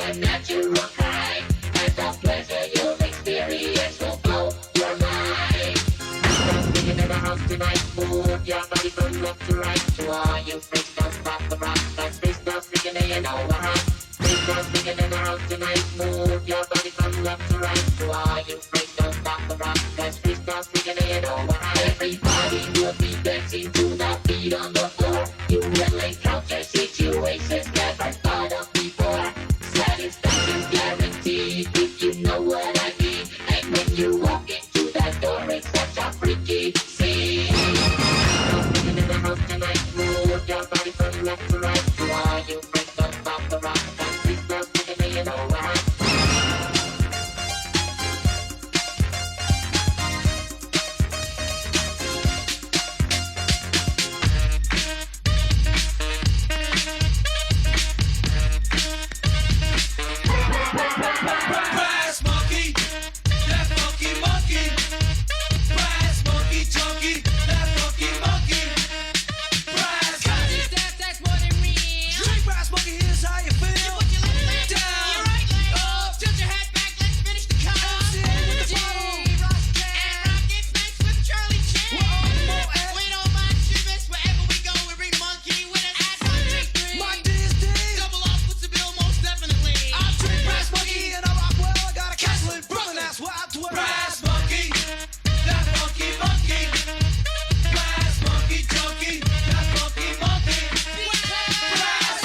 a natural high. And the pleasure you'll experience will blow your mind. Freestyle singing in the house tonight. Move your body from left to right. To all you freaks, don't stop the rock. That's freestyle singing and you know what hot. Freestyle singing in the house tonight. Move your body from left to right. To all you freaks, don't stop the rock. That's freestyle singing and you know what hot. Everybody will be dancing to the beat on the floor. You will encounter situations never thought of before. Satisfaction's guaranteed if you know what I mean. And when you walk into that door, it's such a freaky scene. Freestyle singing in the house tonight. Move your body from left to right. To all you freaks, don't stop the rock. That's freestyle singing and you know what hot. Brass monkey, that funky monkey. Brass monkey, chunky, that funky monkey. Brass That's more than real. drink, brass monkey. Here's how you feel. Put your left leg Down. your right leg Up. tilt your head back, let's finish the cut. MC with the bottle. And Rockets nights with Charlie Chan. We're on the boat at- We don't mind shivers wherever we go. We bring the monkey with us. Add 1, 2, 3. My D's D. Double off with the bill, most definitely. I drink brass monkey and I rock well. I got a castle in Brooklyn, that's where I dwell. Brass monkey, that funky monkey. Brass monkey, chunky, that funky monkey. Brass.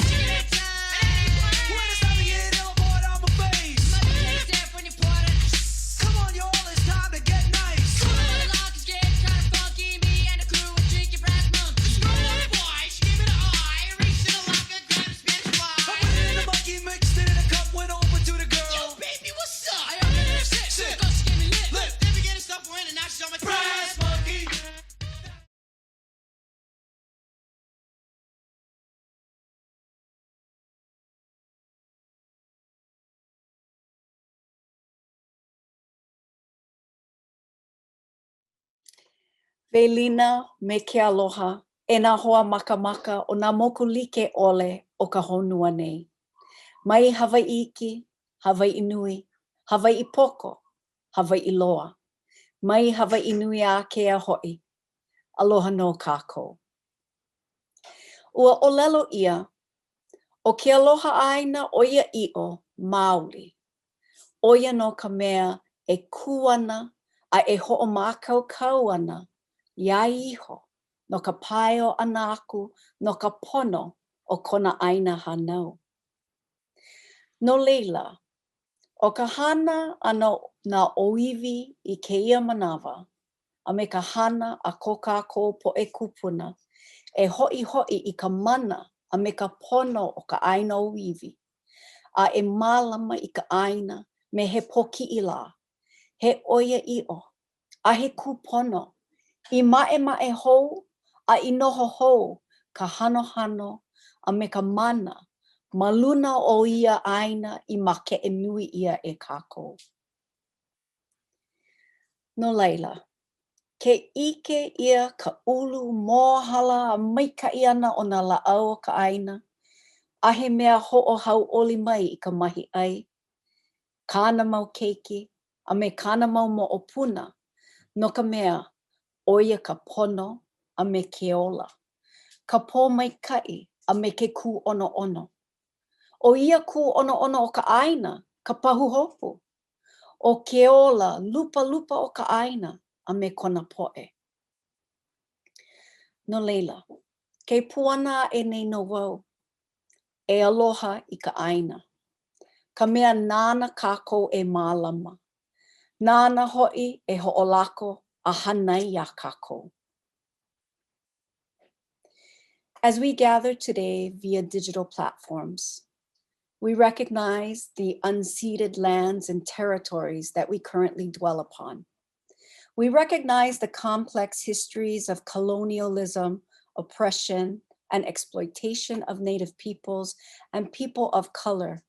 When it's time to get ill, boy, on my face. Come on, y'all, it's time to get nice. I put it in a monkey, mixed it in a cup, went over to the girl. Sit. Lip. Brass monkey. Velina me ke aloha, e nā hoa makamaka o nā moku like ole o ka honua nei. Mai Hawaii iki, Hawaii nui, Hawaii poko, Hawaii loa. Mai Hawaii nui a kea hoi, aloha no kākou. Ua olelo ia, o ke aloha aina o ia i'o, Māori. Oia no ka mea e kū ana a e ho'omākaukau ana, ia iho, no ka paeo ana aku, no ka pono o kona aina hanau. No leila, o ka hana ana nā oiwi i keia manawa, a me ka hana a ko kākou po e kupuna, e ho'i i ka mana a me ka pono o ka aina oiwi, a e mālama i ka aina me he poki i la, he oia i'o, a he kūpono, i mae hou, a i noho hou ka hano a me ka mana, ma luna o ia aina i make e nui ia e kākou. No leila, ke ike ia ka ulu mōhala a maika'i ana o nā la'au o ka aina, a he mea ho'ohau oli mai i ka mahi ai. Kāna mau keiki, a me kāna mau mo'opuna, no ka mea, oia ka pono a me ke ola. Ka pō maika'i a me ke kū ono. O ia kū ono o ka aina, ka pahu hopu. O ke ola, lupa o ka aina a me kona po'e. No leila, ke puana e nei no wau, e aloha i ka aina. Ka mea nāna kākou e mālama. Nāna ho'i e ho'olako a hanai ia kākou. As we gather today via digital platforms, we recognize the unceded lands and territories that we currently dwell upon. We recognize the complex histories of colonialism, oppression, and exploitation of Native peoples and people of color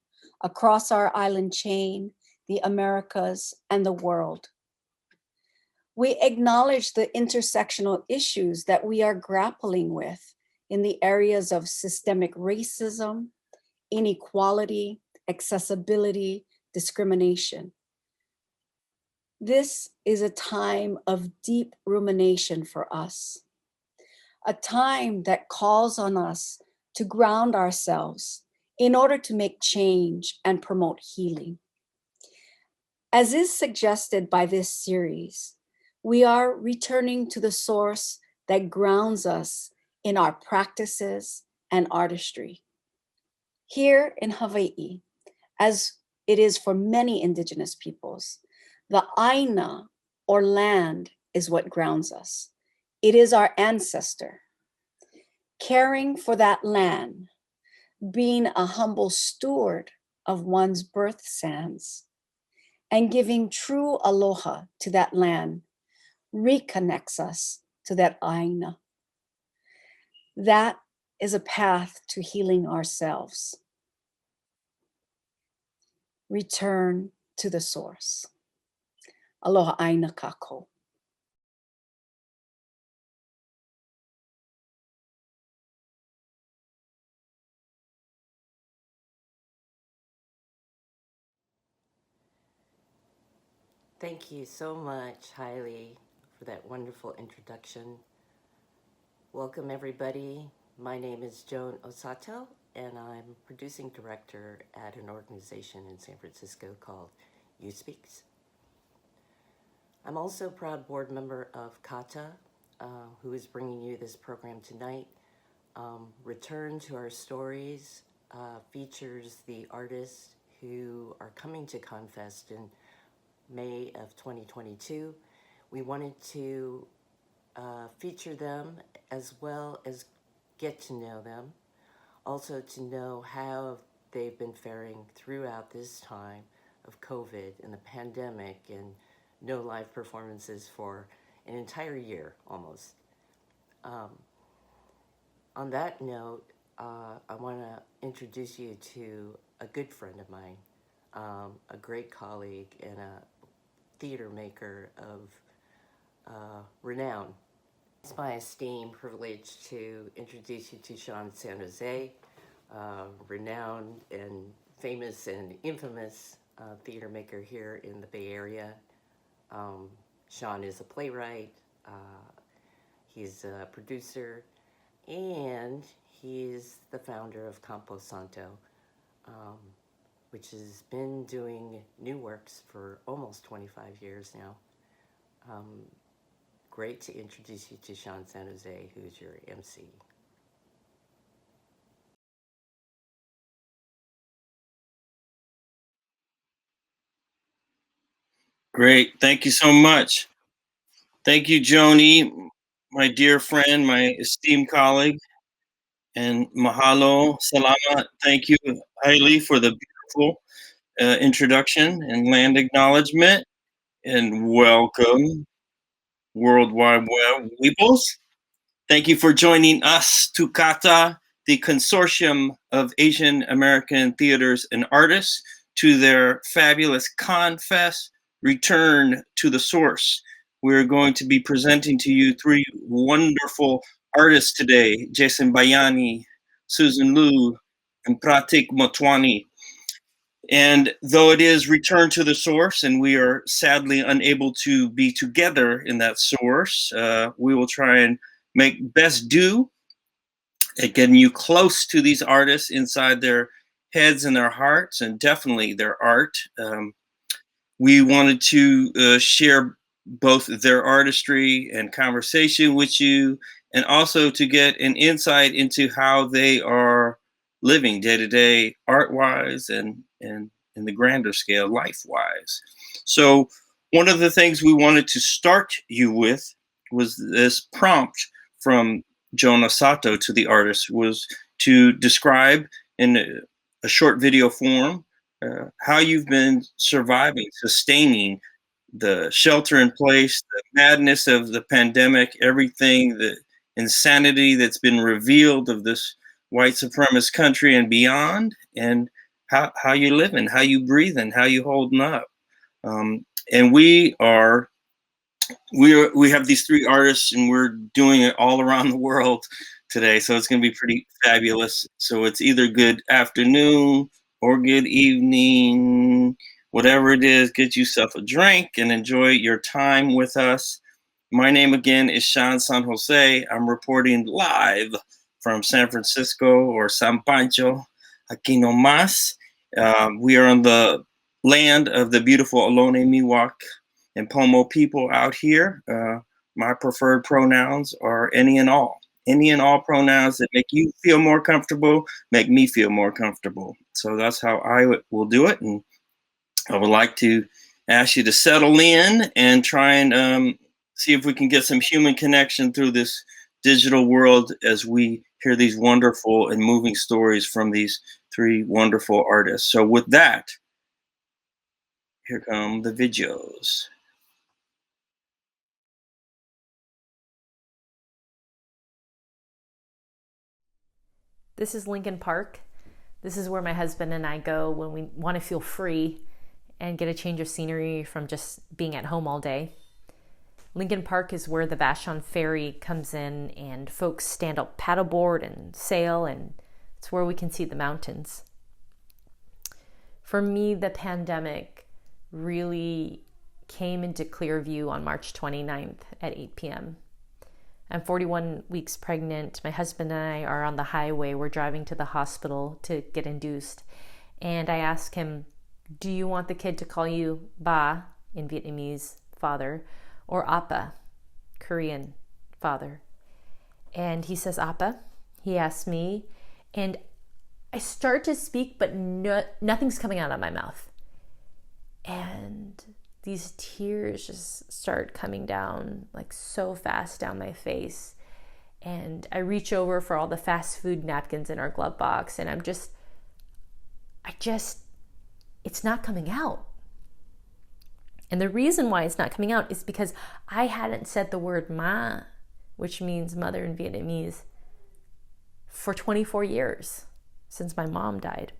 across our island chain, the Americas, and the world. We acknowledge the intersectional issues that we are grappling with in the areas of systemic racism, inequality, accessibility, discrimination. This is a time of deep rumination for us, a time that calls on us to ground ourselves in order to make change and promote healing. As is suggested by this series, we are returning to the source that grounds us in our practices and artistry. Here in Hawaii, as it is for many indigenous peoples, the aina, or land, is what grounds us. It is our ancestor. Caring for that land, being a humble steward of one's birth sands, and giving true aloha to that land reconnects us to that aina. That is a path to healing ourselves. Return to the source. Aloha aina kako. Thank you so much, Hailey, for that wonderful introduction. Welcome, everybody. My name is Joan Osato, and I'm producing director at an organization in San Francisco called You Speaks. I'm also a proud board member of CAATA, who is bringing you this program tonight. Return to Our Stories features the artists who are coming to Confest in May of 2022. We wanted to feature them as well as get to know them, also to know how they've been faring throughout this time of COVID and the pandemic and no live performances for an entire year almost. On that note, I want to introduce you to a good friend of mine, a great colleague and a theater maker of renown. It's my esteemed privilege to introduce you to Sean San Jose, renowned and famous and infamous theater maker here in the Bay Area. Sean is a playwright, he's a producer, and he's the founder of Campo Santo, which has been doing new works for almost 25 years now. Great to introduce you to Sean San Jose, who's your MC. Great. Thank you so much. Thank you, Joni, my dear friend, my esteemed colleague. And mahalo, salamat. Thank you, Hailey, for the beautiful introduction and land acknowledgement. And welcome, World Wide Web Weebles. Thank you for joining us to CAATA, the Consortium of Asian American Theaters and Artists, to their fabulous Confest, Return to the Source. We're going to be presenting to you three wonderful artists today, Jason Bayani, Susan Liu, and Pratik Motwani. And though it is Return to the Source, and we are sadly unable to be together in that source, we will try and make best do at getting you close to these artists inside their heads and their hearts, and definitely their art. We wanted to share both their artistry and conversation with you, and also to get an insight into how they are living day to day, art wise, and in the grander scale, life wise. So, one of the things we wanted to start you with was this prompt from Joan Osato to the artist, was to describe in a short video form how you've been surviving, sustaining the shelter in place, the madness of the pandemic, everything, the insanity that's been revealed of this white supremacist country and beyond, and how you living, how you breathing, how you holding up. And we have these three artists, and we're doing it all around the world today. So it's going to be pretty fabulous. So it's either good afternoon, or good evening, whatever it is. Get yourself a drink and enjoy your time with us. My name again is Sean San Jose. I'm reporting live from San Francisco, or San Pancho, aquí no más. We are on the land of the beautiful Ohlone, Miwok, and Pomo people out here. My preferred pronouns are any and all. Any and all pronouns that make you feel more comfortable make me feel more comfortable. So that's how I will do it. And I would like to ask you to settle in and try and see if we can get some human connection through this digital world as we hear these wonderful and moving stories from these three wonderful artists. So with that, here come the videos. This is Lincoln Park. This is where my husband and I go when we want to feel free and get a change of scenery from just being at home all day. Lincoln Park is where the Vashon Ferry comes in and folks stand up paddleboard and sail, and it's where we can see the mountains. For me, the pandemic really came into clear view on March 29th at 8 p.m. I'm 41 weeks pregnant. My husband and I are on the highway. We're driving to the hospital to get induced. And I ask him, do you want the kid to call you Ba in Vietnamese, father, or Appa, Korean, father? And he says Appa. He asks me, and I start to speak, but nothing's coming out of my mouth. And these tears just start coming down like so fast down my face. And I reach over for all the fast food napkins in our glove box, and it's not coming out. And the reason why it's not coming out is because I hadn't said the word ma, which means mother in Vietnamese, for 24 years since my mom died.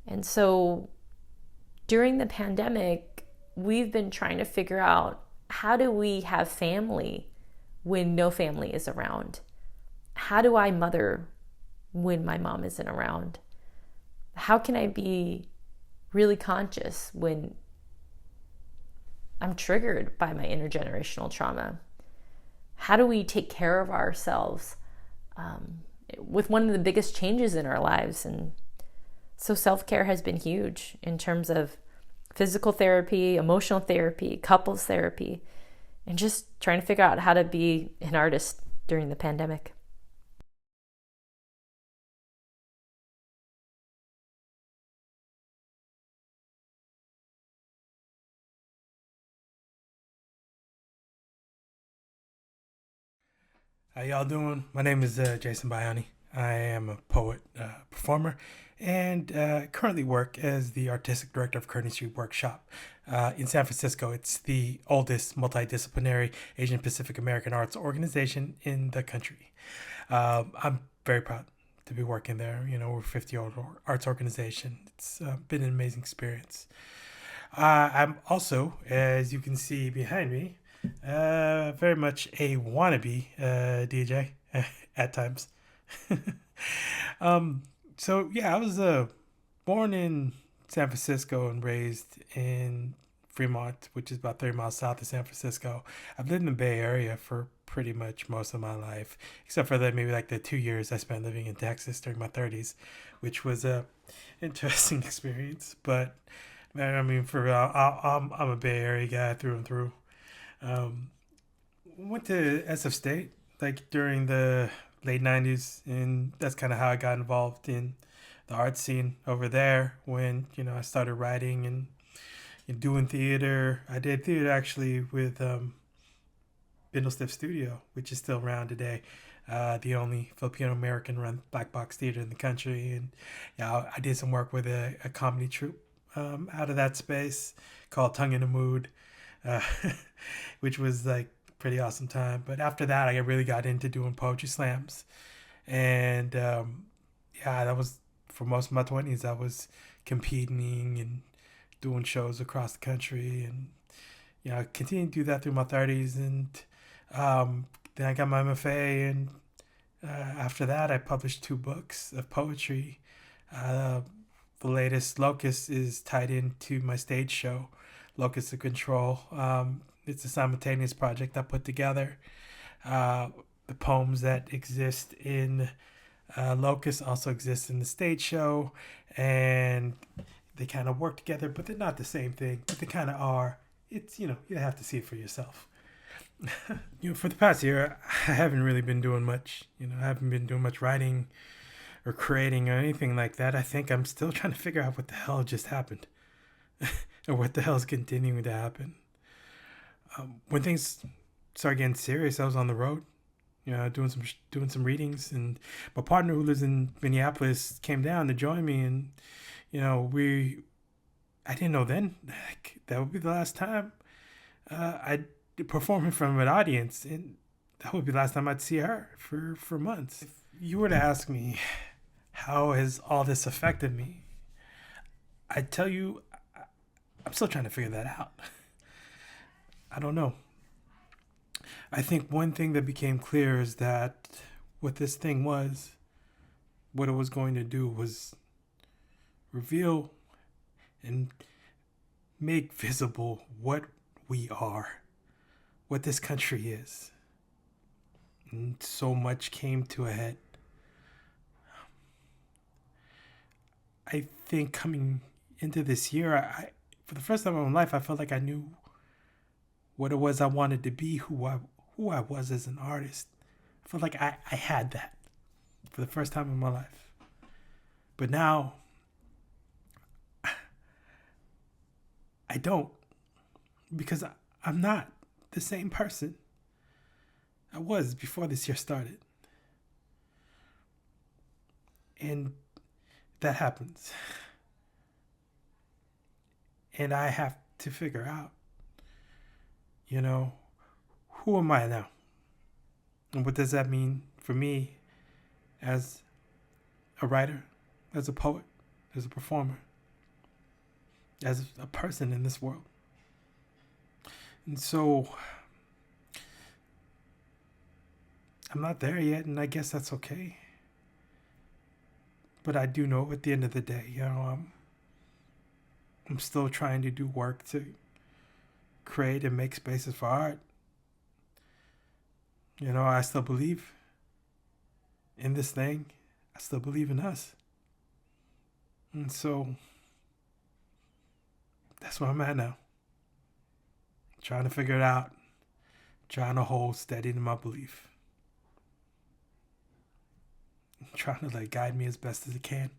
And so during the pandemic, we've been trying to figure out, how do we have family when no family is around? How do I mother when my mom isn't around? How can I be really conscious when I'm triggered by my intergenerational trauma? How do we take care of ourselves with one of the biggest changes in our lives? And so self-care has been huge in terms of physical therapy, emotional therapy, couples therapy, and just trying to figure out how to be an artist during the pandemic. How y'all doing? My name is Jason Bayani. I am a poet, performer, and currently work as the artistic director of Kearney Street Workshop in San Francisco. It's the oldest multidisciplinary Asian Pacific American arts organization in the country. I'm very proud to be working there. You know, we're a 50-year-old arts organization. It's been an amazing experience. I'm also, as you can see behind me, very much a wannabe DJ at times. So yeah, I was born in San Francisco and raised in Fremont, which is about 30 miles south of San Francisco. I've lived in the Bay Area for pretty much most of my life, except for maybe like the 2 years I spent living in Texas during my 30s, which was a interesting experience. But man, I mean, for real, I'm a Bay Area guy through and through. Went to SF State like during the late 90s, and that's kind of how I got involved in the art scene over there. When I started writing and doing theater. I did theater actually with Bindlestiff Studio, which is still around today, the only Filipino American run black box theater in the country. And I did some work with a comedy troupe out of that space called Tongue in the Mood, which was like pretty awesome time. But after that, I really got into doing poetry slams, and that was for most of my 20s. I was competing and doing shows across the country, and I continued to do that through my 30s. And then I got my MFA, and after that, I published 2 books of poetry The latest Locust is tied into my stage show, Locust of Control. It's a simultaneous project I put together. The poems that exist in Locust also exist in the stage show, and they kind of work together, but they're not the same thing. But they kind of are. It's, you have to see it for yourself. For the past year, I haven't really been doing much. I haven't been doing much writing or creating or anything like that. I think I'm still trying to figure out what the hell just happened or what the hell is continuing to happen. When things started getting serious, I was on the road, doing some readings, and my partner who lives in Minneapolis came down to join me, and I didn't know then that would be the last time I'd perform in front of an audience, and that would be the last time I'd see her for months. If you were to ask me how has all this affected me, I'd tell you I'm still trying to figure that out. I don't know. I think one thing that became clear is that what this thing was, what it was going to do was reveal and make visible what we are, what this country is. And so much came to a head. I think coming into this year, I for the first time in my life, I felt like I knew what it was I wanted to be, who I was as an artist. I felt like I had that for the first time in my life. But now, I don't, because I'm not the same person I was before this year started. And that happens. And I have to figure out, who am I now? And what does that mean for me as a writer, as a poet, as a performer, as a person in this world? And so I'm not there yet, and I guess that's okay. But I do know at the end of the day, I'm still trying to do work to create and make spaces for art. I still believe in this thing. I still believe in us. And so that's where I'm at now. Trying to figure it out. Trying to hold steady to my belief. Trying to guide me as best as it can.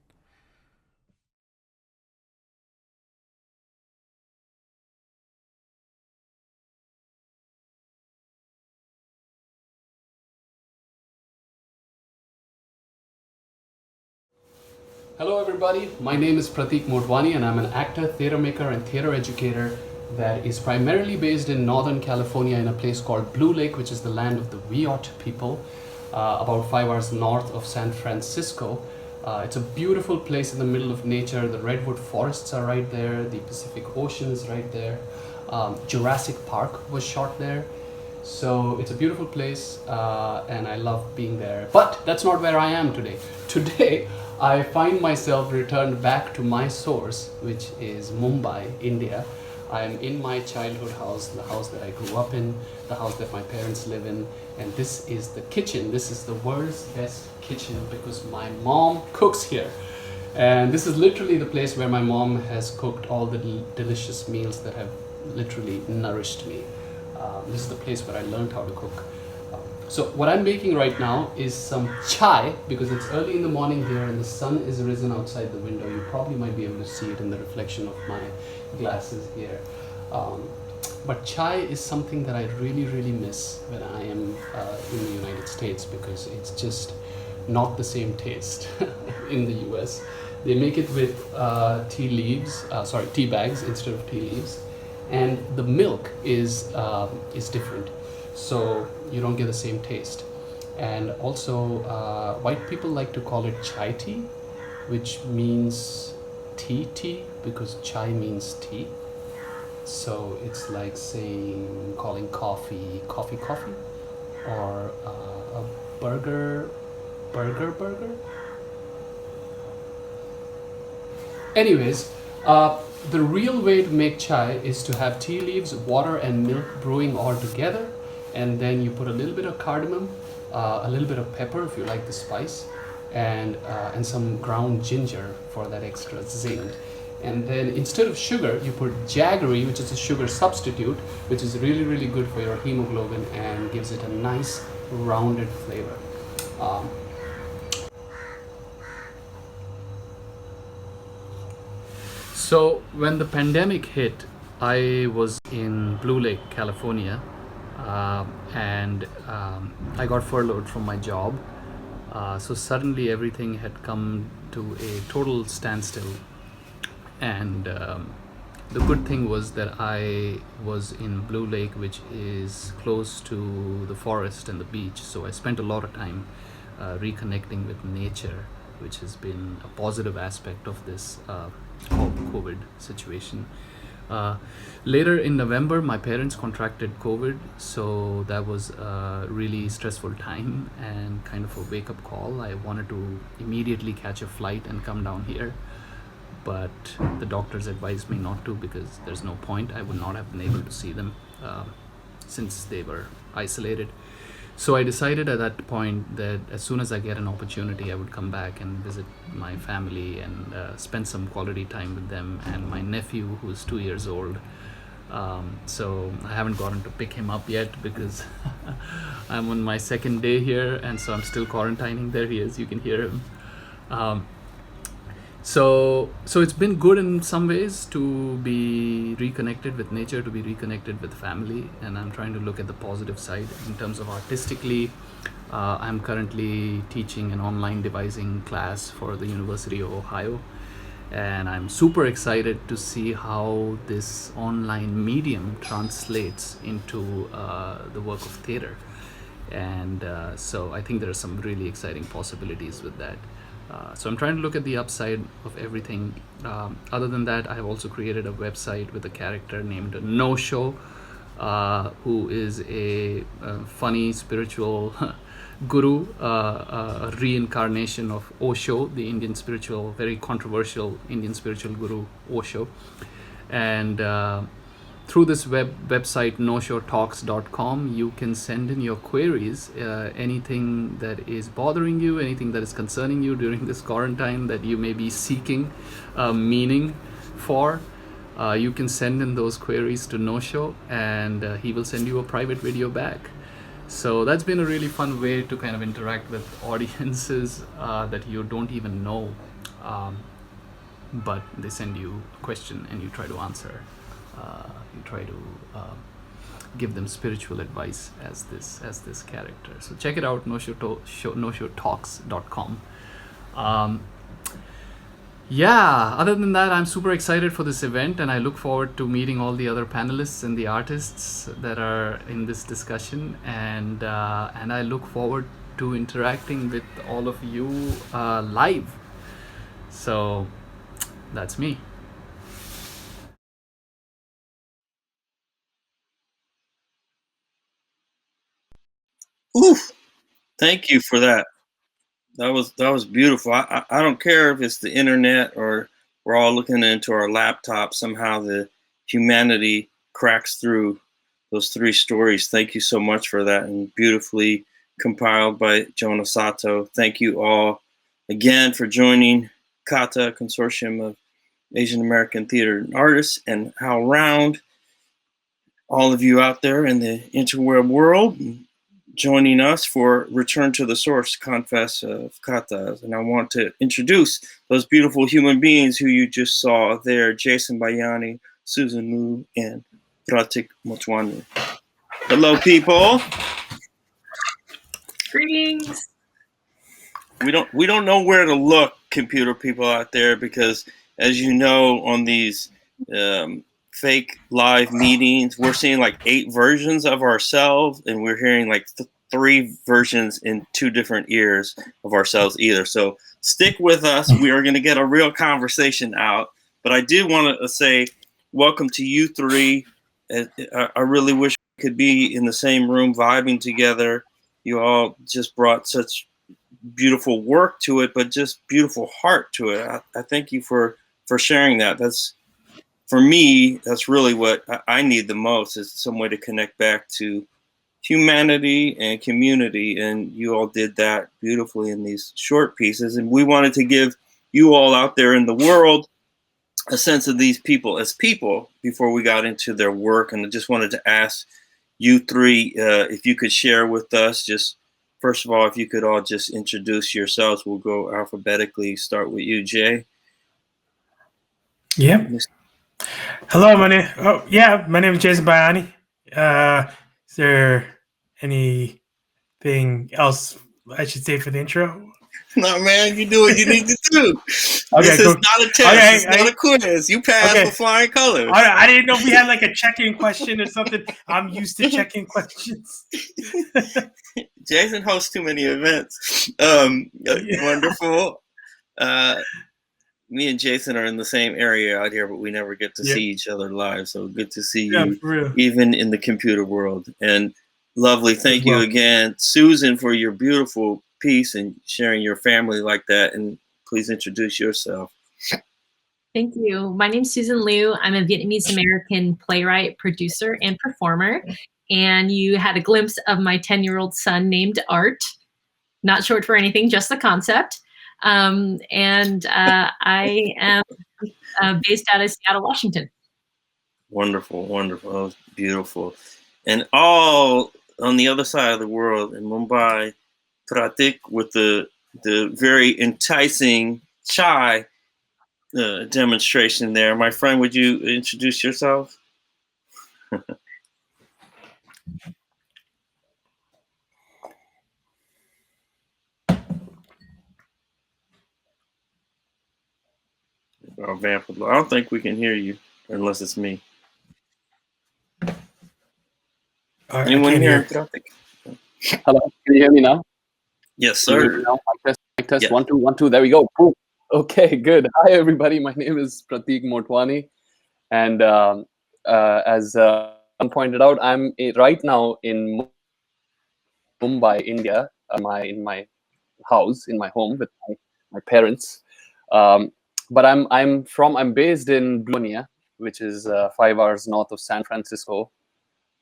Hello everybody, my name is Pratik Motwani and I'm an actor, theatre maker and theatre educator that is primarily based in Northern California in a place called Blue Lake, which is the land of the Wiyot people, about 5 hours north of San Francisco. It's a beautiful place in the middle of nature. The redwood forests are right there, the Pacific Ocean is right there. Jurassic Park was shot there. So it's a beautiful place and I love being there. But that's not where I am today. Today, I find myself returned back to my source, which is Mumbai, India. I'm in my childhood house, the house that I grew up in, the house that my parents live in, and this is the kitchen. This is the world's best kitchen because my mom cooks here. And this is literally the place where my mom has cooked all the delicious meals that have literally nourished me. This is the place where I learned how to cook. So what I'm making right now is some chai because it's early in the morning here and the sun is risen outside the window. You probably might be able to see it in the reflection of my glasses here. But chai is something that I really, really miss when I am in the United States because it's just not the same taste in the US. They make it with tea bags instead of tea leaves. And the milk is different. So you don't get the same taste. And also white people like to call it chai tea, which means tea because chai means tea. So it's like saying, calling coffee, or a burger. Anyways, the real way to make chai is to have tea leaves, water, and milk brewing all together, and then you put a little bit of cardamom, a little bit of pepper if you like the spice, and some ground ginger for that extra zing. And then instead of sugar, you put jaggery, which is a sugar substitute, which is really, really good for your hemoglobin and gives it a nice rounded flavor. Um, So when the pandemic hit, I was in Blue Lake, California, and I got furloughed from my job. So suddenly everything had come to a total standstill. And the good thing was that I was in Blue Lake, which is close to the forest and the beach. So I spent a lot of time reconnecting with nature, which has been a positive aspect of this whole COVID situation. Later in November, my parents contracted COVID, so that was a really stressful time and kind of a wake-up call. I wanted to immediately catch a flight and come down here, but the doctors advised me not to because there's no point. I would not have been able to see them since they were isolated. So I decided at that point that as soon as I get an opportunity, I would come back and visit my family and spend some quality time with them and my nephew, who is 2 years old. So I haven't gotten to pick him up yet because I'm on my second day here, and so I'm still quarantining. There he is, you can hear him. So it's been good in some ways to be reconnected with nature, to be reconnected with family, and I'm trying to look at the positive side in terms of artistically. I'm currently teaching an online devising class for the University of Ohio, and I'm super excited to see how this online medium translates into the work of theater. And so I think there are some really exciting possibilities with that. So I'm trying to look at the upside of everything. Other than that, I have also created a website with a character named No Show, who is a funny spiritual guru, a reincarnation of Osho, the Indian spiritual, very controversial Indian spiritual guru Osho. And through this website, noshowtalks.com, you can send in your queries, anything that is bothering you, anything that is concerning you during this quarantine that you may be seeking meaning for. You can send in those queries to Noshow, and he will send you a private video back. So that's been a really fun way to kind of interact with audiences that you don't even know, but they send you a question and you try to answer. You try to give them spiritual advice as this character. So check it out, noshowtalks.com. Yeah, other than that, I'm super excited for this event, and I look forward to meeting all the other panelists and the artists that are in this discussion, and I look forward to interacting with all of you live. So that's me. Oof! Thank you for that. That was beautiful. I don't care if it's the internet or we're all looking into our laptop. Somehow the humanity cracks through those three stories. Thank you so much for that, and beautifully compiled by Joan Osato. Thank you all again for joining CAATA, Consortium of Asian American Theater Artists, and HowlRound. All of you out there in the interweb world, joining us for Return to the Source, Confest of CAATA. And I want to introduce those beautiful human beings who you just saw there, Jason Bayani, Susan Liu, and Pratik Motwani. Hello, people. Greetings. We don't know where to look, computer people out there, because as you know, on these fake live meetings, we're seeing like 8 versions of ourselves, and we're hearing like 3 versions in 2 different ears of ourselves either. So stick with us. We are going to get a real conversation out. But I did want to say welcome to you 3. I really wish we could be in the same room vibing together. You all just brought such beautiful work to it, but just beautiful heart to it. I thank you for for sharing that. That's, for me, that's really what I need the most, is some way to connect back to humanity and community. And you all did that beautifully in these short pieces. And we wanted to give you all out there in the world a sense of these people as people before we got into their work. And I just wanted to ask you three if you could share with us, just first of all, if you could all just introduce yourselves. We'll go alphabetically. Start with you, Jay. Yeah. Hello, my name. Oh, yeah, my name is Jason Bayani. Is there anything else I should say for the intro? No, man, you do what you need to do. Okay, This cool. is not a test. Okay, It's not a quiz. You passed okay. with flying colors. I didn't know if we had like a check-in question or something. I'm used to check-in questions. Jason hosts too many events. Wonderful. Me and Jason are in the same area out here, but we never get to see each other live. So good to see you, even in the computer world. And lovely. Thank you again, Susan, for your beautiful piece and sharing your family like that. And please introduce yourself. Thank you. My name's Susan Liu. I'm a Vietnamese American playwright, producer, and performer. And you had a glimpse of my 10-year-old son named Art. Not short for anything, just the concept. I am based out of Seattle, Washington. Wonderful, wonderful. That was beautiful. And all on the other side of the world in Mumbai, Pratik, with the very enticing chai demonstration there. My friend, would you introduce yourself? Oh, I don't think we can hear you unless it's me. Anyone here? Hello, can you hear me now? Yes, sir. Mic test. 1 2 1 2. There we go. Boom. Okay, good. Hi, everybody. My name is Pratik Motwani, and as pointed out, I'm right now in Mumbai, India. In my house, in my home with my parents. But I'm based in Bologna, which is 5 hours north of San Francisco.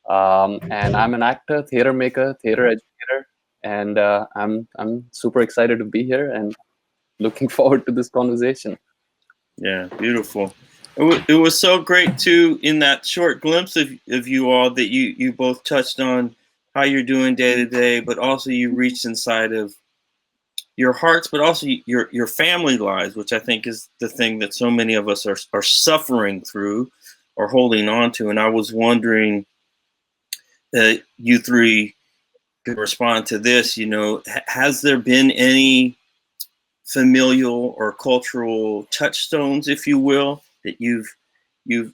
And I'm an actor, theater maker, theater educator, and I'm super excited to be here and looking forward to this conversation. Yeah, beautiful. It was so great too, in that short glimpse of you all, that you both touched on how you're doing day to day, but also you reached inside of your hearts, but also your family lives, which I think is the thing that so many of us are suffering through or holding on to. And I was wondering, you three could respond to this. Has there been any familial or cultural touchstones, if you will, that you've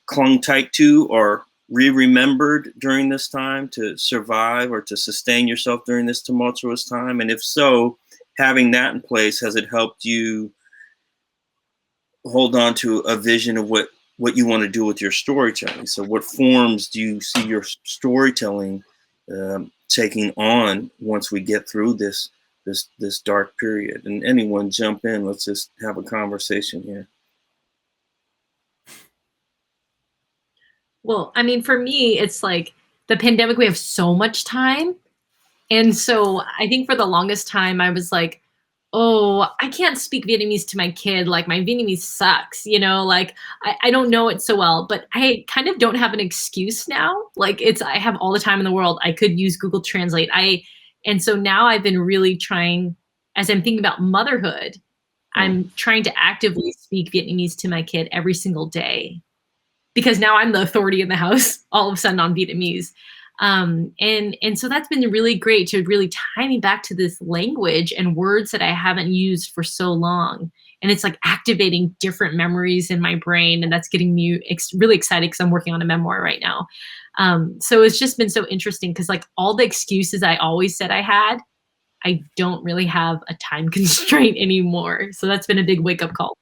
clung tight to or remembered during this time to survive or to sustain yourself during this tumultuous time? And if so, having that in place, has it helped you hold on to a vision of what you want to do with your storytelling? So what forms do you see your storytelling taking on once we get through this dark period? And anyone jump in, let's just have a conversation here. Well, I mean, for me, it's like the pandemic, we have so much time. And so I think for the longest time, I was like, oh, I can't speak Vietnamese to my kid. Like, my Vietnamese sucks, like I don't know it so well, but I kind of don't have an excuse now. Like, I have all the time in the world. I could use Google Translate. And so now I've been really trying, as I'm thinking about motherhood, I'm trying to actively speak Vietnamese to my kid every single day, because now I'm the authority in the house all of a sudden on Vietnamese. And so that's been really great to really tie me back to this language and words that I haven't used for so long. And it's like activating different memories in my brain. And that's getting me really excited because I'm working on a memoir right now. So it's just been so interesting because, like, all the excuses I always said I had, I don't really have a time constraint anymore. So that's been a big wake up call.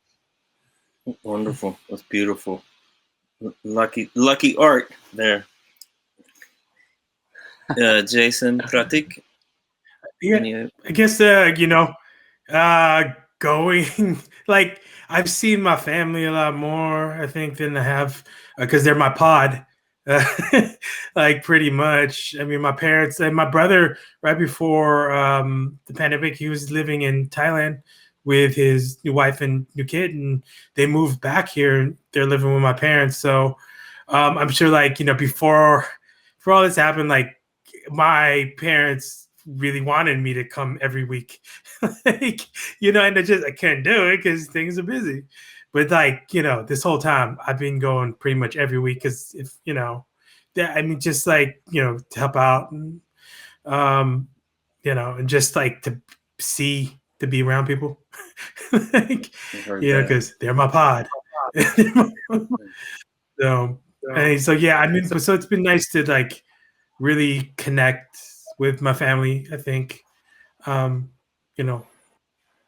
Wonderful. That's beautiful. Lucky Art there. Jason, Pratik? Yeah, I guess, going like I've seen my family a lot more, I think, than I have because they're my pod. Uh, like pretty much. I mean, my parents and my brother, right before the pandemic, he was living in Thailand with his new wife and new kid, and they moved back here. And they're living with my parents. So I'm sure, like, before all this happened, like my parents really wanted me to come every week. Like, and I can't do it because things are busy. But like, this whole time I've been going pretty much every week because if I mean, just like to help out and and just like to be around people, like I heard that. because they're my pod. So and so yeah, I mean, so it's been nice to like really connect with my family. I think, um,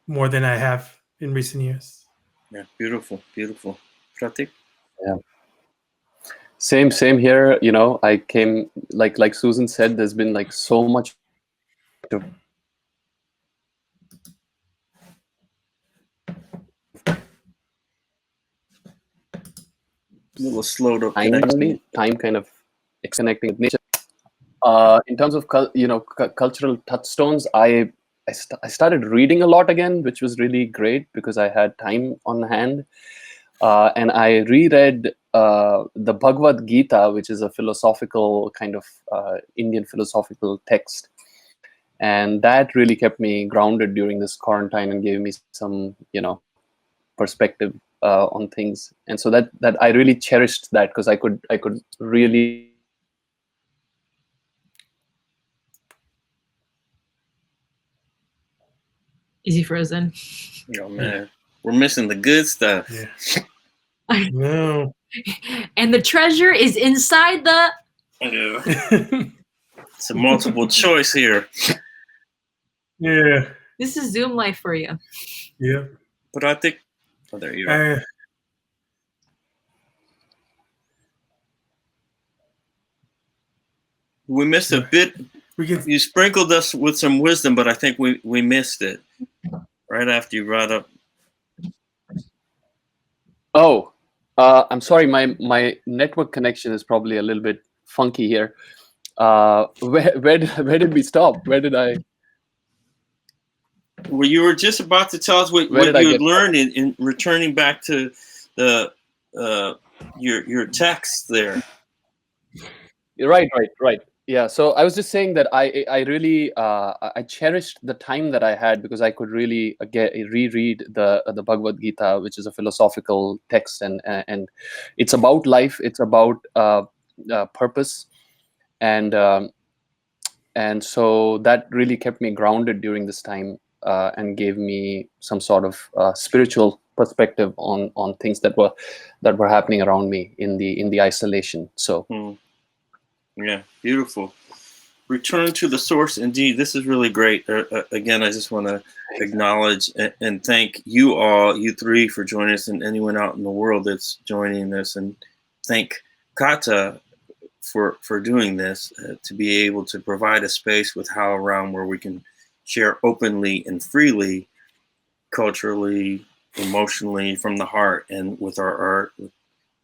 more than I have in recent years. Yeah, beautiful, beautiful. Pratik? Yeah. Same here. I came like Susan said. There's been like so much of A little slowed up time, connection. kind of connecting with nature. In terms of cultural touchstones, I started reading a lot again, which was really great because I had time on hand. And I reread the Bhagavad Gita, which is a philosophical kind of Indian philosophical text. And that really kept me grounded during this quarantine and gave me some, perspective on things. And so that I really cherished that because I could really. Is he frozen? Oh man, we're missing the good stuff. Yeah. No. And the treasure is inside the. It's a multiple choice here. Yeah. This is Zoom life for you. Yeah. But I think, there you are. We missed a bit. You sprinkled us with some wisdom, but I think we missed it right after you brought up. Oh, I'm sorry. My network connection is probably a little bit funky here. Where did we stop? Where did I? Well, you were just about to tell us what you had learned in returning back to the your text there. Right. Yeah. So I was just saying that I really I cherished the time that I had because I could really reread the Bhagavad Gita, which is a philosophical text, and it's about life. It's about purpose, and so that really kept me grounded during this time and gave me some sort of spiritual perspective on things that were happening around me in the isolation. So. Yeah, beautiful. Return to the source. Indeed, this is really great. Again, I just want to acknowledge and thank you all, you three, for joining us, and anyone out in the world that's joining us. And thank CAATA for doing this, to be able to provide a space with HowlRound where we can share openly and freely, culturally, emotionally, from the heart, and with our art,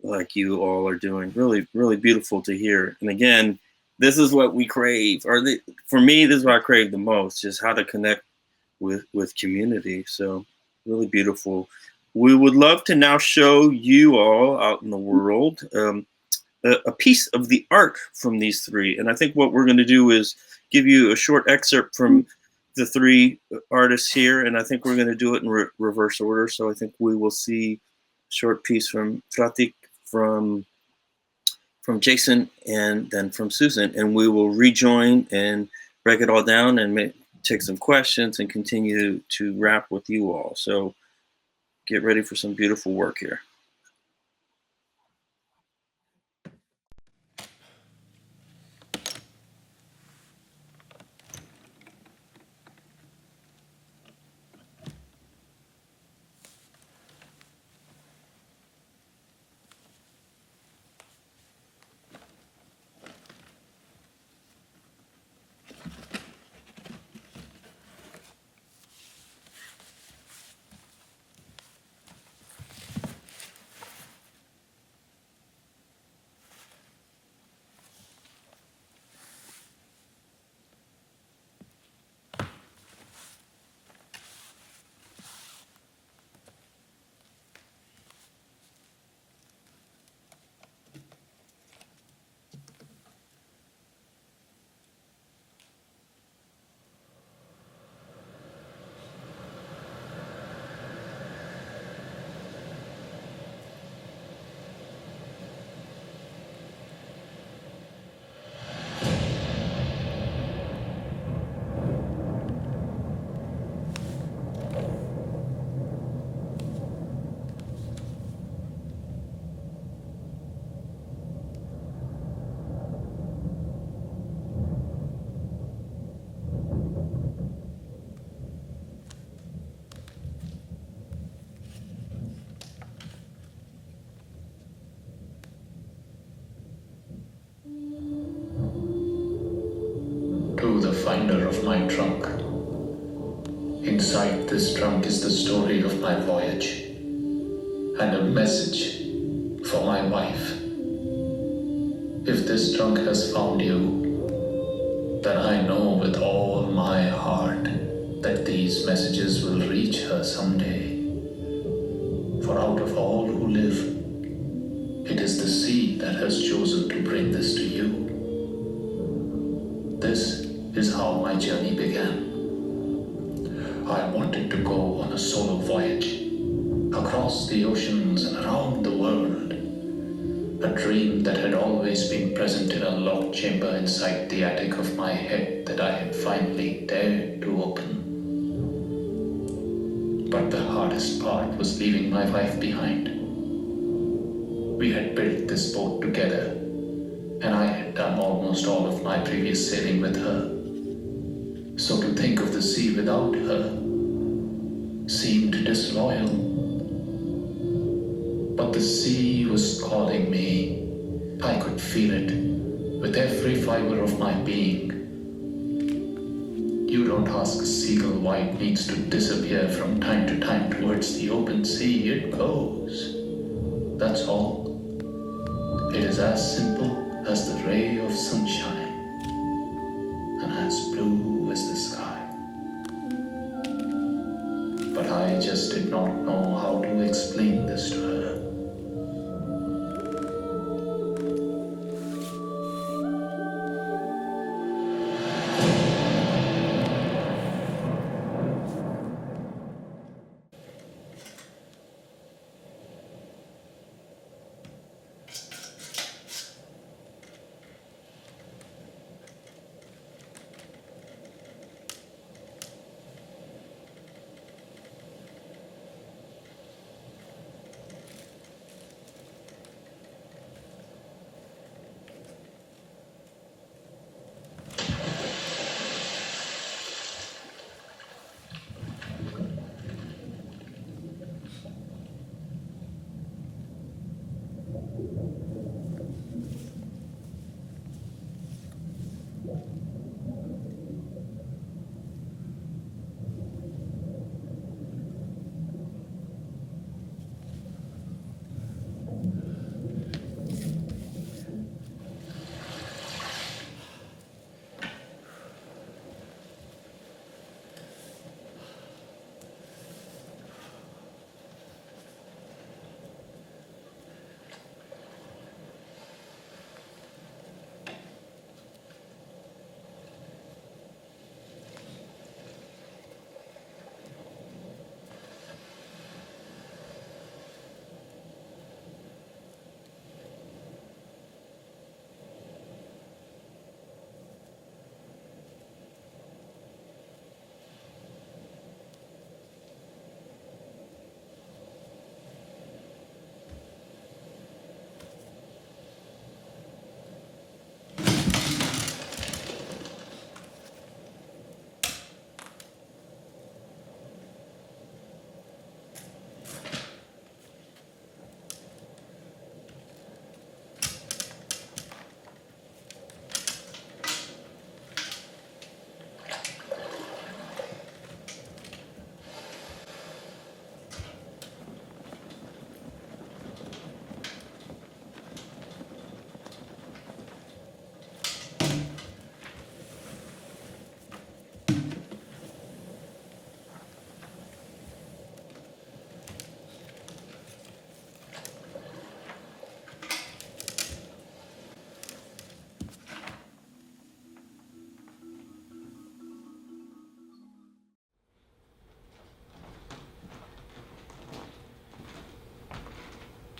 like you all are doing. Really, really beautiful to hear. And again, this is what we crave, for me, this is what I crave the most, just how to connect with community. So really beautiful. We would love to now show you all out in the world a piece of the art from these three. And I think what we're going to do is give you a short excerpt from the three artists here. And I think we're going to do it in reverse order. So I think we will see a short piece from Pratik, from Jason, and then from Susan, and we will rejoin and break it all down and take some questions and continue to rap with you all. So get ready for some beautiful work here. of my trunk. Inside this trunk is the story of my voyage and a message for my wife. If this trunk has found you, then I know with all my heart that these messages will reach her someday. For out of all who live, it is the sea that has chosen to bring this to you. This is how my journey began. I wanted to go on a solo voyage across the oceans and around the world. A dream that had always been present in a locked chamber inside the attic of my head that I had finally dared to open. But the hardest part was leaving my wife behind. We had built this boat together, and I had done almost all of my previous sailing with her. So to think of the sea without her seemed disloyal. But the sea was calling me. I could feel it with every fiber of my being. You don't ask a seagull why it needs to disappear from time to time towards the open sea. It goes. That's all. It is as simple as the ray of sunshine and as blue as the sky. But I just did not know how to explain this to her.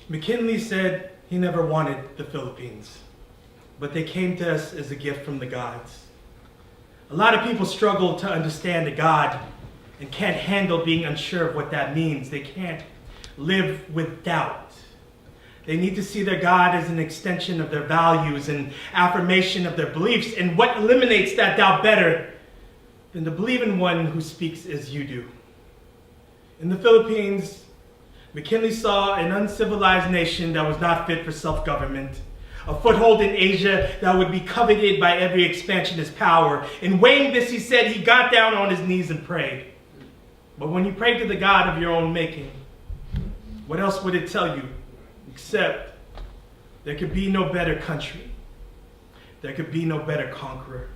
McKinley said he never wanted the Philippines, but they came to us as a gift from the gods. A lot of people struggle to understand a God and can't handle being unsure of what that means. They can't live with doubt. They need to see their God as an extension of their values and affirmation of their beliefs. And what eliminates that doubt better than to believe in one who speaks as you do? In the Philippines, McKinley saw an uncivilized nation that was not fit for self-government, a foothold in Asia that would be coveted by every expansionist power. In weighing this, he said he got down on his knees and prayed. But when you pray to the God of your own making, what else would it tell you except there could be no better country, there could be no better conqueror?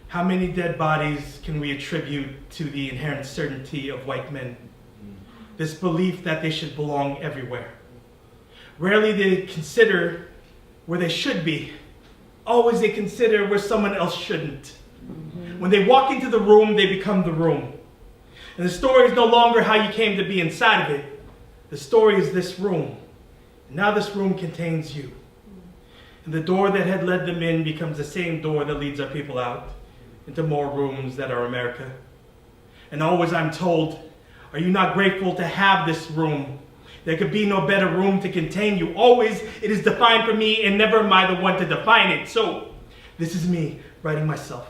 How many dead bodies can we attribute to the inherent certainty of white men? This belief that they should belong everywhere. Rarely they consider where they should be. Always they consider where someone else shouldn't. When they walk into the room, they become the room. And the story is no longer how you came to be inside of it. The story is this room. And now this room contains you. And the door that had led them in becomes the same door that leads our people out into more rooms that are America. And always I'm told, are you not grateful to have this room? There could be no better room to contain you. Always it is defined for me, and never am I the one to define it. So this is me writing myself.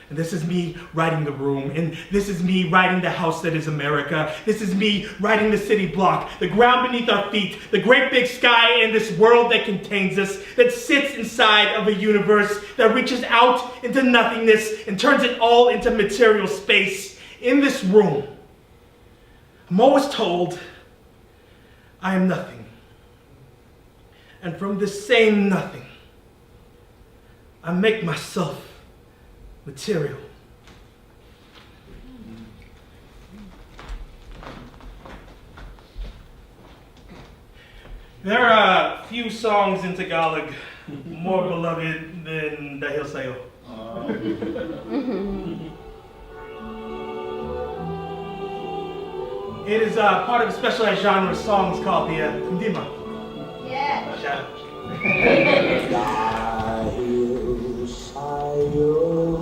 And this is me writing the room. And this is me writing the house that is America. This is me writing the city block, the ground beneath our feet, the great big sky, and this world that contains us, that sits inside of a universe that reaches out into nothingness and turns it all into material space. In this room, I'm always told I am nothing. And from this same nothing, I make myself material. There are a few songs in Tagalog more beloved than Dahil Sa'yo. It is part of a specialized genre of songs called the Kundima. Yeah. Shout out.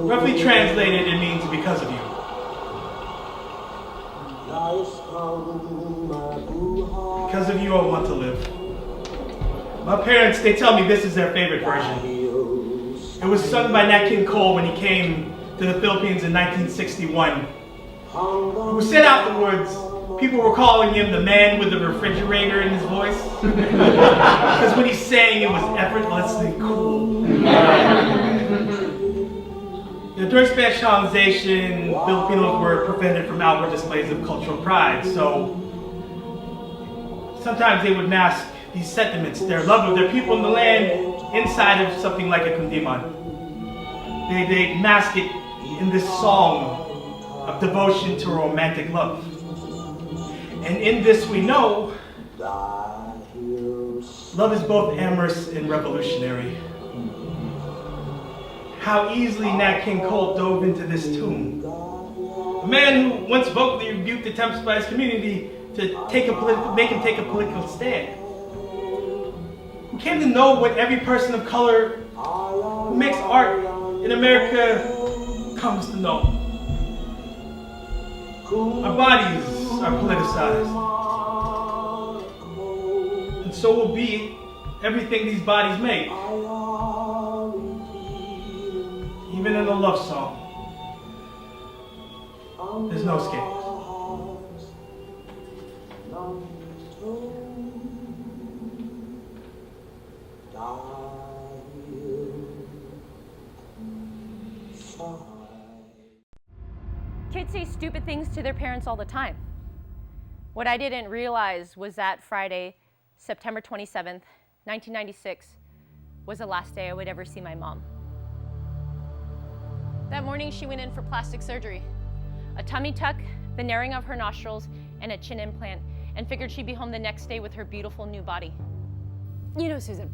Roughly translated, it means because of you. Because of you, I want to live. My parents, they tell me this is their favorite version. It was sung by Nat King Cole when he came to the Philippines in 1961. Who said afterwards, people were calling him the man with the refrigerator in his voice. Because when he sang, it was effortlessly cool. During Spanish colonization, Filipinos were prevented from outward displays of cultural pride. So sometimes they would mask these sentiments, their love of their people and the land, inside of something like a kundiman. They mask it in this song of devotion to romantic love. And in this we know, love is both amorous and revolutionary. How easily Nat King Cole dove into this tune. A man who once vocally rebuked attempts by his community to make him take a political stand. Who came to know what every person of color who makes art in America comes to know. Our bodies are politicized. And so will be everything these bodies make. Even in a love song, there's no escape. Kids say stupid things to their parents all the time. What I didn't realize was that Friday, September 27th, 1996, was the last day I would ever see my mom. That morning, she went in for plastic surgery. A tummy tuck, the narrowing of her nostrils, and a chin implant, and figured she'd be home the next day with her beautiful new body. You know, Susan,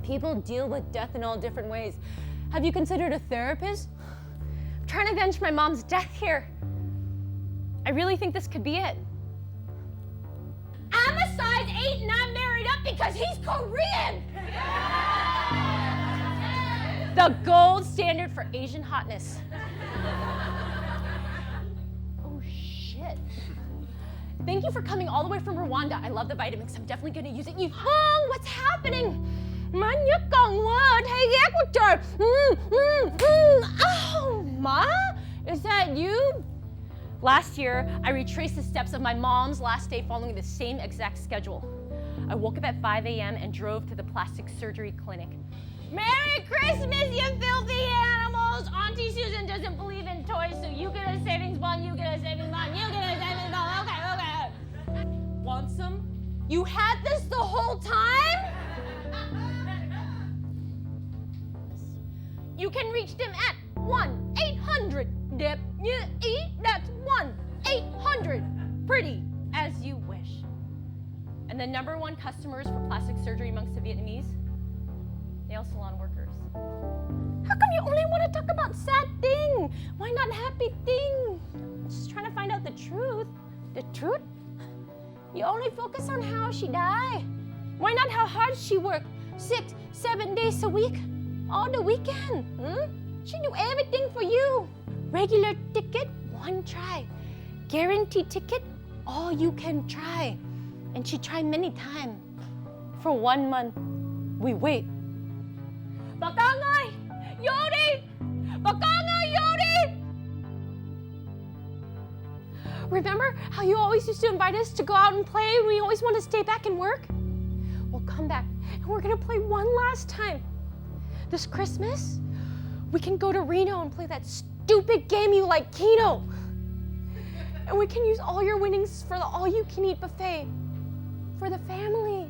people deal with death in all different ways. Have you considered a therapist? I'm trying to avenge my mom's death here. I really think this could be it. I'm a size 8 and I'm married up because he's Korean! The gold standard for Asian hotness. Oh, shit. Thank you for coming all the way from Rwanda. I love the Vitamix. I'm definitely gonna use it. Oh, what's happening? Oh, Ma? Is that you? Last year, I retraced the steps of my mom's last day following the same exact schedule. I woke up at 5 a.m. and drove to the plastic surgery clinic. Merry Christmas, you filthy animals! Auntie Susan doesn't believe in toys, so you get a savings bond, you get a savings bond, you get a savings bond. Okay. Want some? You had this the whole time? You can reach them at 1-800-DEP-NY-E. That's 1-800. Pretty as you wish. And the number one customers for plastic surgery amongst the Vietnamese? Nail salon workers. How come you only want to talk about sad thing? Why not happy thing? I'm just trying to find out the truth. The truth? You only focus on how she died. Why not how hard she worked? 6-7 days a week, all the weekend. She do everything for you. Regular ticket, one try. Guaranteed ticket, all you can try. And she tried many times. For 1 month, we wait. Bà con ơi, vô đi! Bà con ơi, vô đi! Remember how you always used to invite us to go out and play and we always want to stay back and work? Well, come back and we're gonna play one last time. This Christmas, we can go to Reno and play that stupid game you like, Keno. And we can use all your winnings for the all-you-can-eat buffet for the family.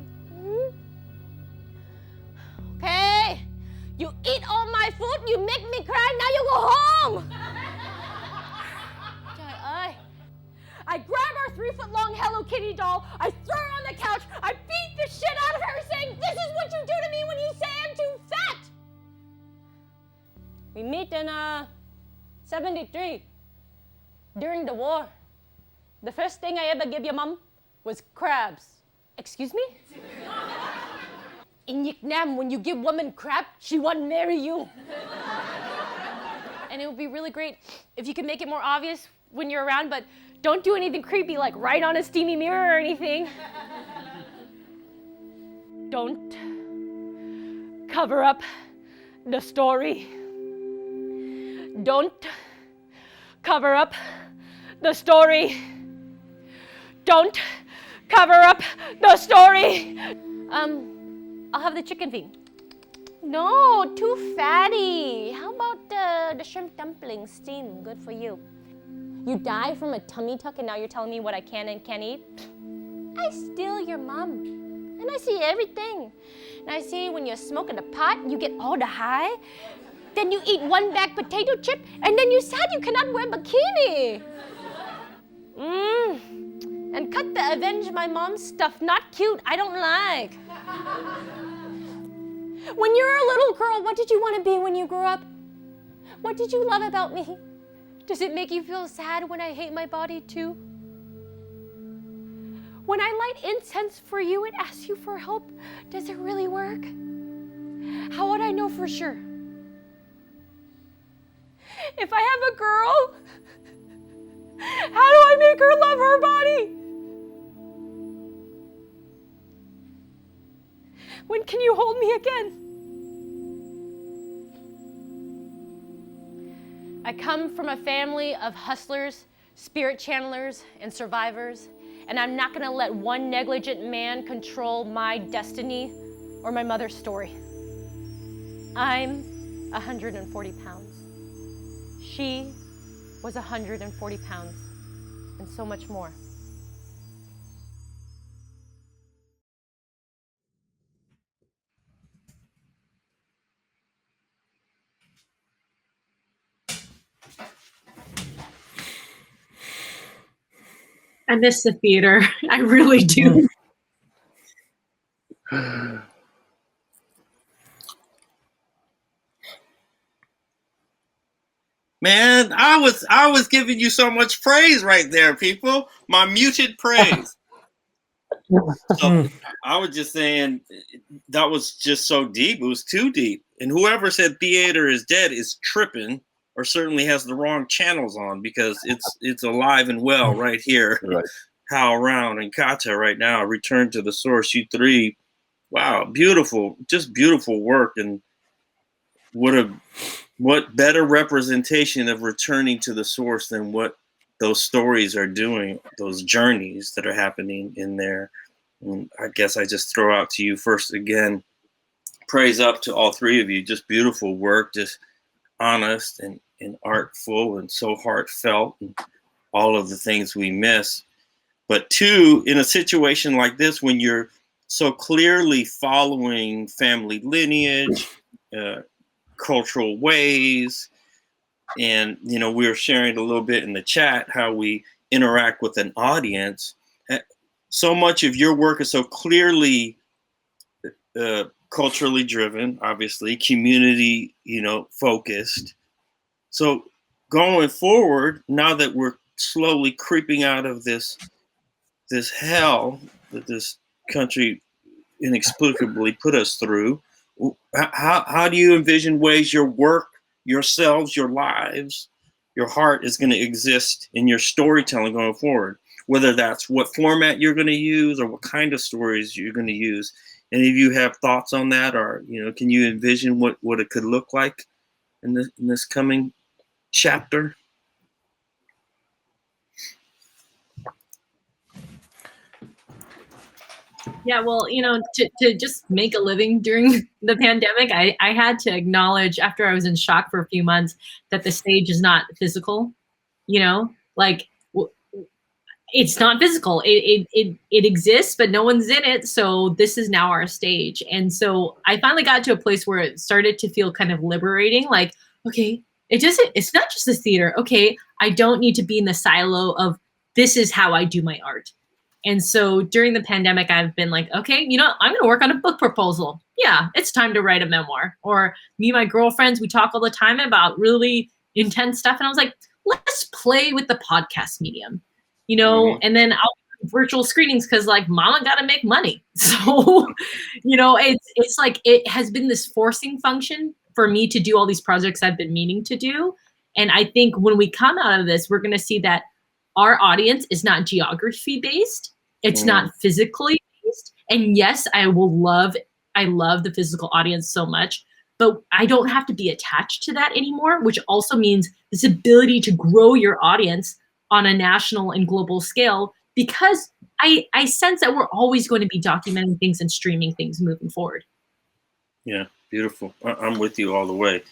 Okay, you eat all my food, you make me cry, now you go home. Trời ơi. I grab our 3-foot-long Hello Kitty doll, I throw her on the couch, I beat the shit out of her saying, this is what you do to me when you say I'm too fat. We meet in 73, during the war. The first thing I ever gave your mom was crabs. Excuse me? In Vietnam, when you give woman crab, she won't marry you. And it would be really great if you could make it more obvious when you're around, but don't do anything creepy like write on a steamy mirror or anything. Don't cover up the story. Don't cover up the story. Don't cover up the story. I'll have the chicken feet. No, too fatty. How about the shrimp dumplings steam? Good for you. You die from a tummy tuck and now you're telling me what I can and can't eat? I steal your mom. And I see everything. And I see when you're smoking a pot, you get all the high. Then you eat one bag potato chip, and then you sad you cannot wear bikini. And cut the avenge my mom stuff. Not cute, I don't like. When you're a little girl, what did you want to be when you grew up? What did you love about me? Does it make you feel sad when I hate my body too? When I light incense for you and ask you for help, does it really work? How would I know for sure? If I have a girl, how do I make her love her body? When can you hold me again? I come from a family of hustlers, spirit channelers, and survivors, and I'm not gonna let one negligent man control my destiny or my mother's story. I'm 140 pounds. She was 140 pounds, and so much more. I miss the theater. I really do. Man, I was giving you so much praise right there, people. My muted praise. So I was just saying that was just so deep. It was too deep. And whoever said theater is dead is tripping, or certainly has the wrong channels on, because it's alive and well right here. Right. HowlRound and CAATA right now. Return to the Source. U3. Wow, beautiful, just beautiful work. And what better representation of returning to the source than what those stories are doing, those journeys that are happening in there. And I guess I just throw out to you first again, praise up to all three of you. Just beautiful work, just honest and artful and so heartfelt, and all of the things we miss. But two, in a situation like this, when you're so clearly following family lineage, cultural ways, and we were sharing a little bit in the chat how we interact with an audience. So much of your work is so clearly culturally driven, obviously community focused. So going forward, now that we're slowly creeping out of this hell that this country inexplicably put us through, how do you envision ways your work, yourselves, your lives, your heart is going to exist in your storytelling going forward? Whether that's what format you're going to use or what kind of stories you're going to use. Any of you have thoughts on that, or can you envision what it could look like in this coming chapter? Yeah, well, to just make a living during the pandemic, I had to acknowledge, after I was in shock for a few months, that the stage is not physical. Like, it's not physical. It exists, but no one's in it. So this is now our stage. And so I finally got to a place where it started to feel kind of liberating. Like, okay, it's not just the theater. Okay, I don't need to be in the silo of this is how I do my art. And so during the pandemic, I've been like, okay, I'm going to work on a book proposal. Yeah, it's time to write a memoir. Or me and my girlfriends, we talk all the time about really intense stuff. And I was like, let's play with the podcast medium, and then I'll do virtual screenings because like mama got to make money. So, it's like it has been this forcing function for me to do all these projects I've been meaning to do. And I think when we come out of this, we're going to see that our audience is not geography based. It's not physically based. And yes, I love the physical audience so much, but I don't have to be attached to that anymore, which also means this ability to grow your audience on a national and global scale, because I sense that we're always going to be documenting things and streaming things moving forward. Yeah, beautiful. I'm with you all the way.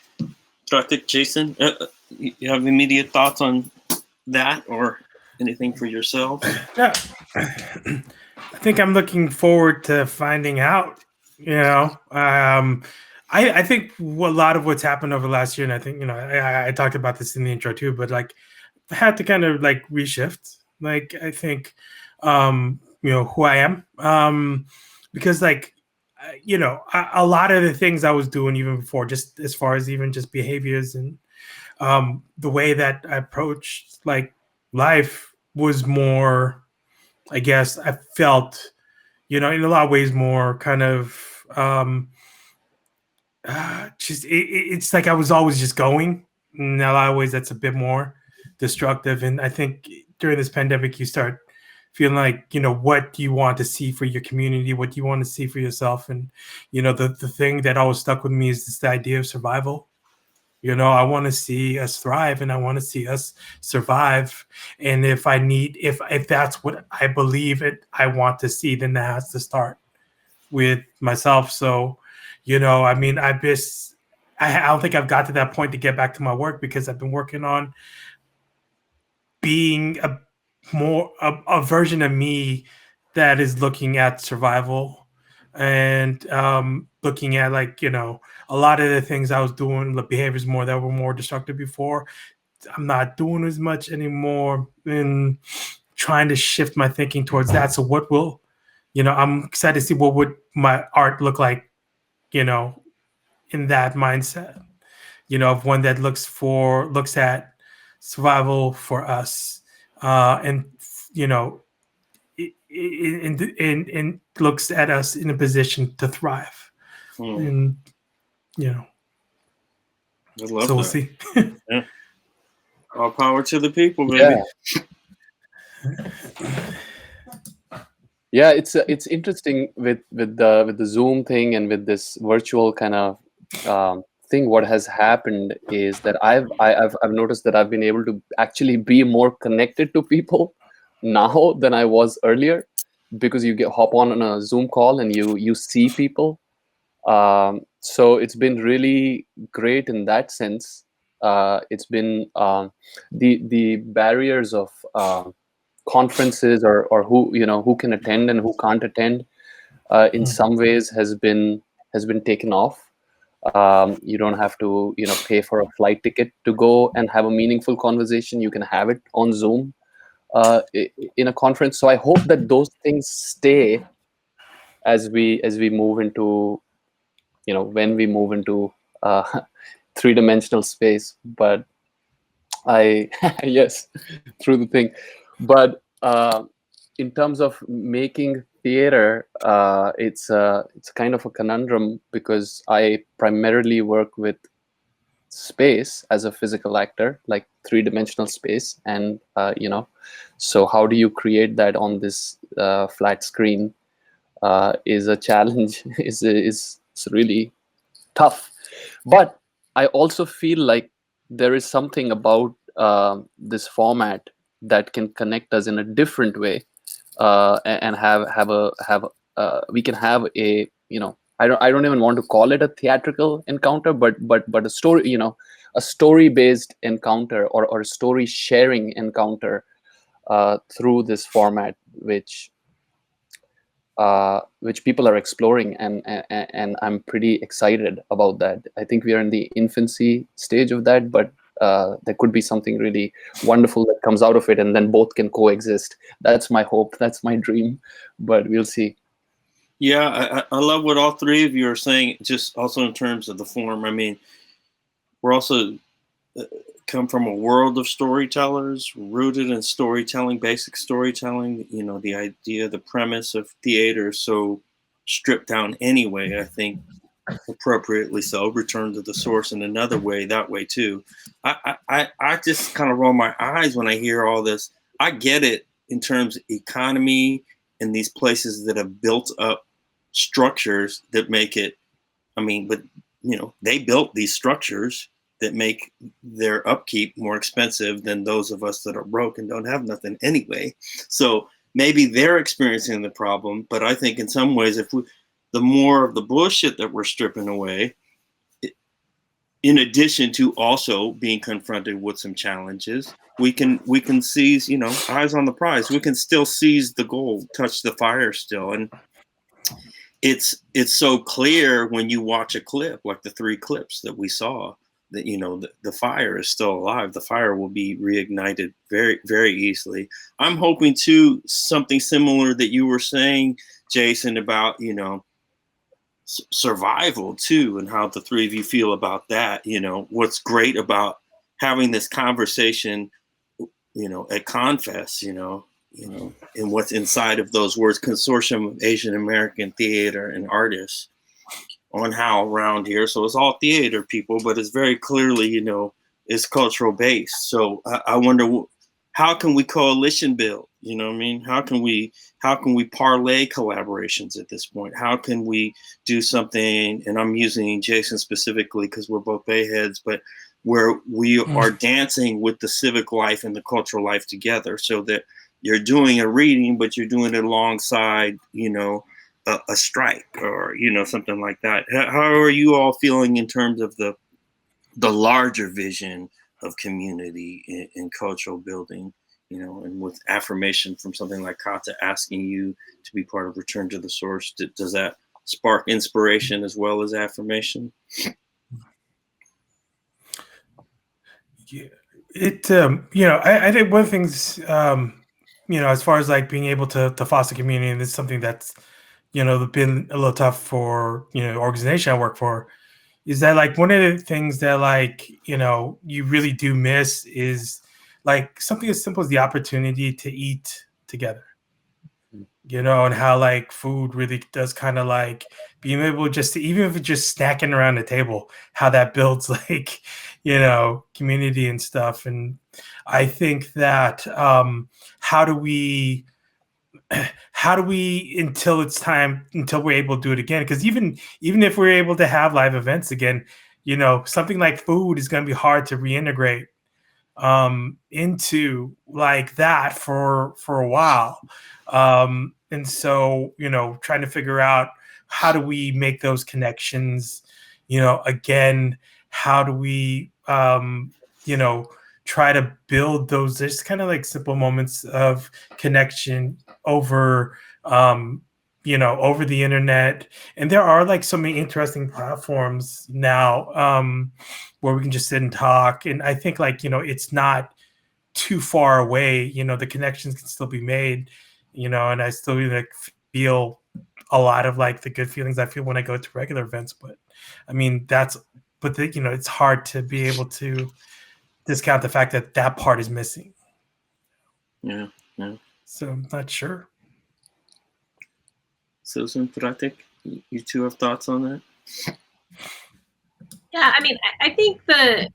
Pratik, Jason, you have immediate thoughts on that or anything for yourself? Yeah. I think I'm looking forward to finding out, I think a lot of what's happened over the last year, and I think, I talked about this in the intro too, but like I had to kind of like reshift, like I think, who I am, because like, a lot of the things I was doing even before, just as far as even just behaviors and the way that I approached like life was more, I guess I felt, in a lot of ways more kind of just it's like I was always just going. In a lot of ways, that's a bit more destructive. And I think during this pandemic, you start feeling like, what do you want to see for your community? What do you want to see for yourself? And, the thing that always stuck with me is this idea of survival. I want to see us thrive and I want to see us survive. And if that's what I believe I want to see, then that has to start with myself. So, I mean, I don't think I've got to that point to get back to my work because I've been working on being a version of me that is looking at survival and looking at like, a lot of the things I was doing, the behaviors more that were more destructive before, I'm not doing as much anymore and trying to shift my thinking towards that. So what will, I'm excited to see what would my art look like, in that mindset, of one that looks at survival for us, and and looks at us in a position to thrive. And I love so we'll that. see. Yeah. All power to the people, baby. Yeah, it's interesting with the Zoom thing and with this virtual kind of thing. What has happened is that I've noticed that I've been able to actually be more connected to people now than I was earlier, because you hop on a Zoom call and you see people. So it's been really great in that sense. It's been the barriers of conferences, or who can attend and who can't attend, in some ways has been taken off. You don't have to pay for a flight ticket to go and have a meaningful conversation. You can have it on Zoom in a conference. So I hope that those things stay as we move into, when we move into three-dimensional space. But I yes, through the thing. But in terms of making theater, it's kind of a conundrum, because I primarily work with space as a physical actor, like three-dimensional space, and so how do you create that on this flat screen is a challenge. is really tough. But I also feel like there is something about this format that can connect us in a different way, and have we can have a, I don't even want to call it a theatrical encounter, but a story, a story based encounter, or a story sharing encounter through this format, which people are exploring, and I'm pretty excited about that. I think we are in the infancy stage of that, but there could be something really wonderful that comes out of it, and then both can coexist. That's my hope. That's my dream, but we'll see. Yeah, I love what all three of you are saying, just also in terms of the form. I mean, we're also come from a world of storytellers, rooted in storytelling, basic storytelling. The idea, the premise of theater is so stripped down anyway. I think appropriately so. Return to the source in another way, that way too. I just kind of roll my eyes when I hear all this. I get it in terms of economy and these places that have built up structures that make it. I mean, but they built these structures that make their upkeep more expensive than those of us that are broke and don't have nothing anyway. So maybe they're experiencing the problem, but I think in some ways, the more of the bullshit that we're stripping away, in addition to also being confronted with some challenges, we can seize, eyes on the prize. We can still seize the gold, touch the fire still. And it's so clear when you watch a clip, like the 3 clips that we saw, that the fire is still alive. The fire will be reignited very, very easily. I'm hoping too, something similar that you were saying, Jason, about survival too, and how the 3 of you feel about that. What's great about having this conversation at Confest, and what's inside of those words, Consortium of Asian American Theater and Artists, on how around here, so it's all theater people, but it's very clearly, it's cultural based. So I wonder, how can we coalition build? You know what I mean? How can we parlay collaborations at this point? How can we do something, and I'm using Jason specifically because we're both Bay Heads, but where we are dancing with the civic life and the cultural life together, so that you're doing a reading, but you're doing it alongside, a strike, or something like that. How are you all feeling in terms of the larger vision of community and cultural building, and with affirmation from something like CAATA asking you to be part of Return to the Source? Does that spark inspiration as well as affirmation? Yeah, I think one of the things, as far as like being able to foster community, and it's something that's, been a little tough for, the organization I work for, is that like one of the things that like, you really do miss is like something as simple as the opportunity to eat together. And how like food really does kind of like being able just to, even if it's just snacking around the table, how that builds like, community and stuff. And I think that how do we until it's time, until we're able to do it again, because even if we're able to have live events again, something like food is going to be hard to reintegrate into like that for a while. And so, trying to figure out how do we make those connections, again, how do we, try to build those just kind of like simple moments of connection over, over the internet. And there are like so many interesting platforms now, where we can just sit and talk. And I think like, it's not too far away, the connections can still be made, and I still like feel a lot of like the good feelings I feel when I go to regular events. But I mean, it's hard to be able to discount the fact that that part is missing. Yeah. So I'm not sure. Susan, Pratik, you two have thoughts on that? Yeah, I mean, I think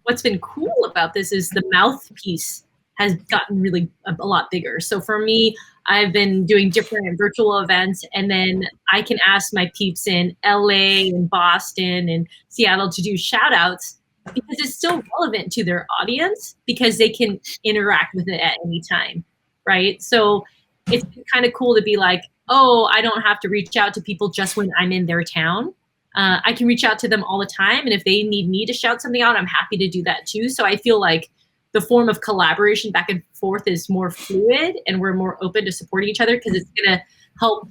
what's been cool about this is the mouthpiece has gotten really a lot bigger. So for me, I've been doing different virtual events, and then I can ask my peeps in LA and Boston and Seattle to do shout outs because it's still relevant to their audience because they can interact with it at any time, right? So it's kind of cool to be like, oh, I don't have to reach out to people just when I'm in their town. I can reach out to them all the time. And if they need me to shout something out, I'm happy to do that too. So I feel like the form of collaboration back and forth is more fluid, and we're more open to supporting each other because it's going to help,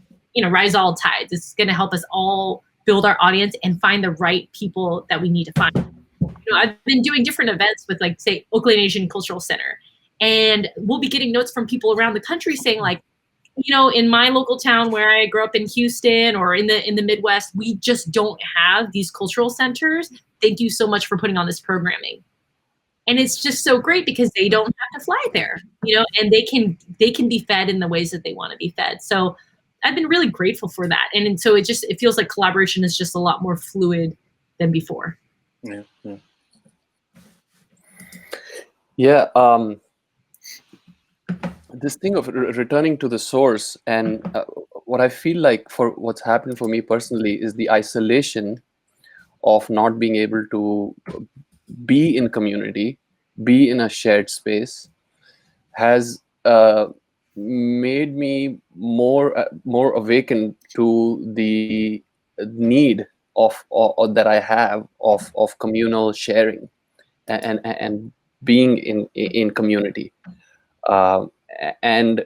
rise all tides. It's going to help us all build our audience and find the right people that we need to find. I've been doing different events with, like, say, Oakland Asian Cultural Center, and we'll be getting notes from people around the country saying, like, in my local town where I grew up in Houston or in the Midwest, we just don't have these cultural centers. Thank you so much for putting on this programming. And it's just so great because they don't have to fly there, and they can be fed in the ways that they want to be fed. So I've been really grateful for that. And so it feels like collaboration is just a lot more fluid than before. Yeah. This thing of returning to the source, and what I feel like for what's happened for me personally is the isolation of not being able to be in community, be in a shared space, has made me more awakened to the need of that I have of communal sharing and being in community. And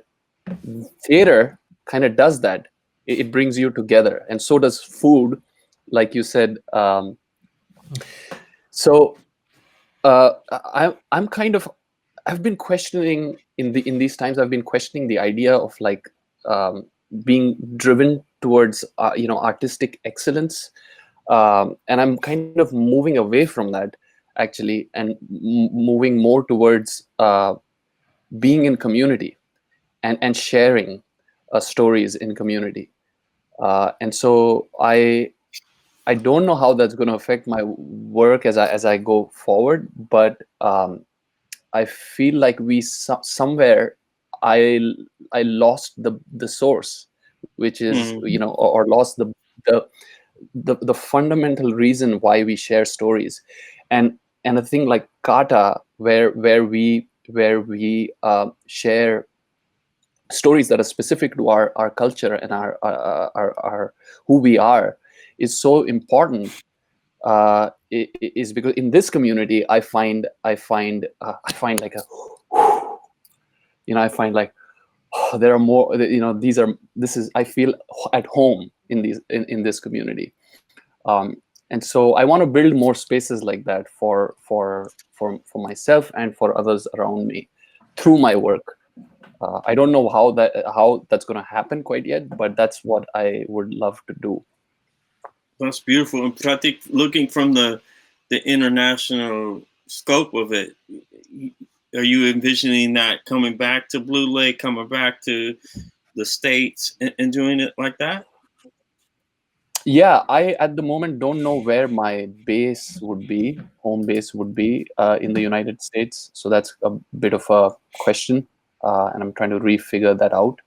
theater kind of does that. It brings you together, and so does food, like you said. So I'm kind of, I've been questioning in these times. I've been questioning the idea of like being driven towards artistic excellence, and I'm kind of moving away from that actually, and moving more towards being in community and sharing stories in community. And so I don't know how that's going to affect my work as I go forward, but I feel like somewhere I lost the source, which is or lost the fundamental reason why we share stories, and a thing like CAATA where we share stories that are specific to our culture and our who we are is so important. Is because in this community I find like I find like there are more, I feel at home in this community, and so I want to build more spaces like that for myself and for others around me through my work. I don't know how that's going to happen quite yet, but that's what I would love to do. That's beautiful. And Pratik, looking from the international scope of it, are you envisioning that coming back to Blue Lake, coming back to the States and doing it like that? Yeah, I at the moment don't know where my home base would be in the United States. So that's a bit of a question, and I'm trying to refigure that out.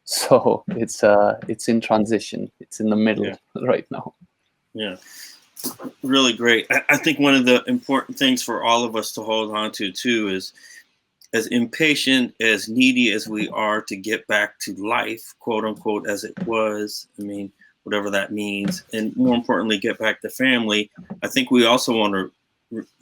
So it's in transition. It's in the middle right now. Yeah, really great. I think one of the important things for all of us to hold on to too is as impatient, as needy as we are to get back to life, quote unquote, as it was, I mean, whatever that means, and more importantly, get back to family, I think we also want to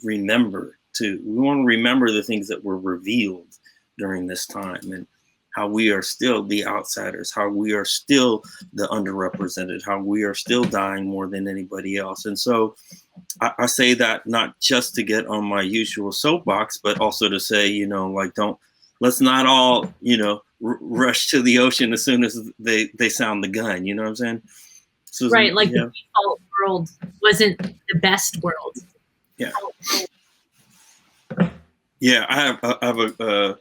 remember the things that were revealed during this time, and how we are still the outsiders, how we are still the underrepresented, how we are still dying more than anybody else. And so I say that not just to get on my usual soapbox, but also to say, let's not all, rush to the ocean as soon as they sound the gun. You know what I'm saying? Susan, right. Like the default world wasn't the best world. Yeah. Yeah. I have a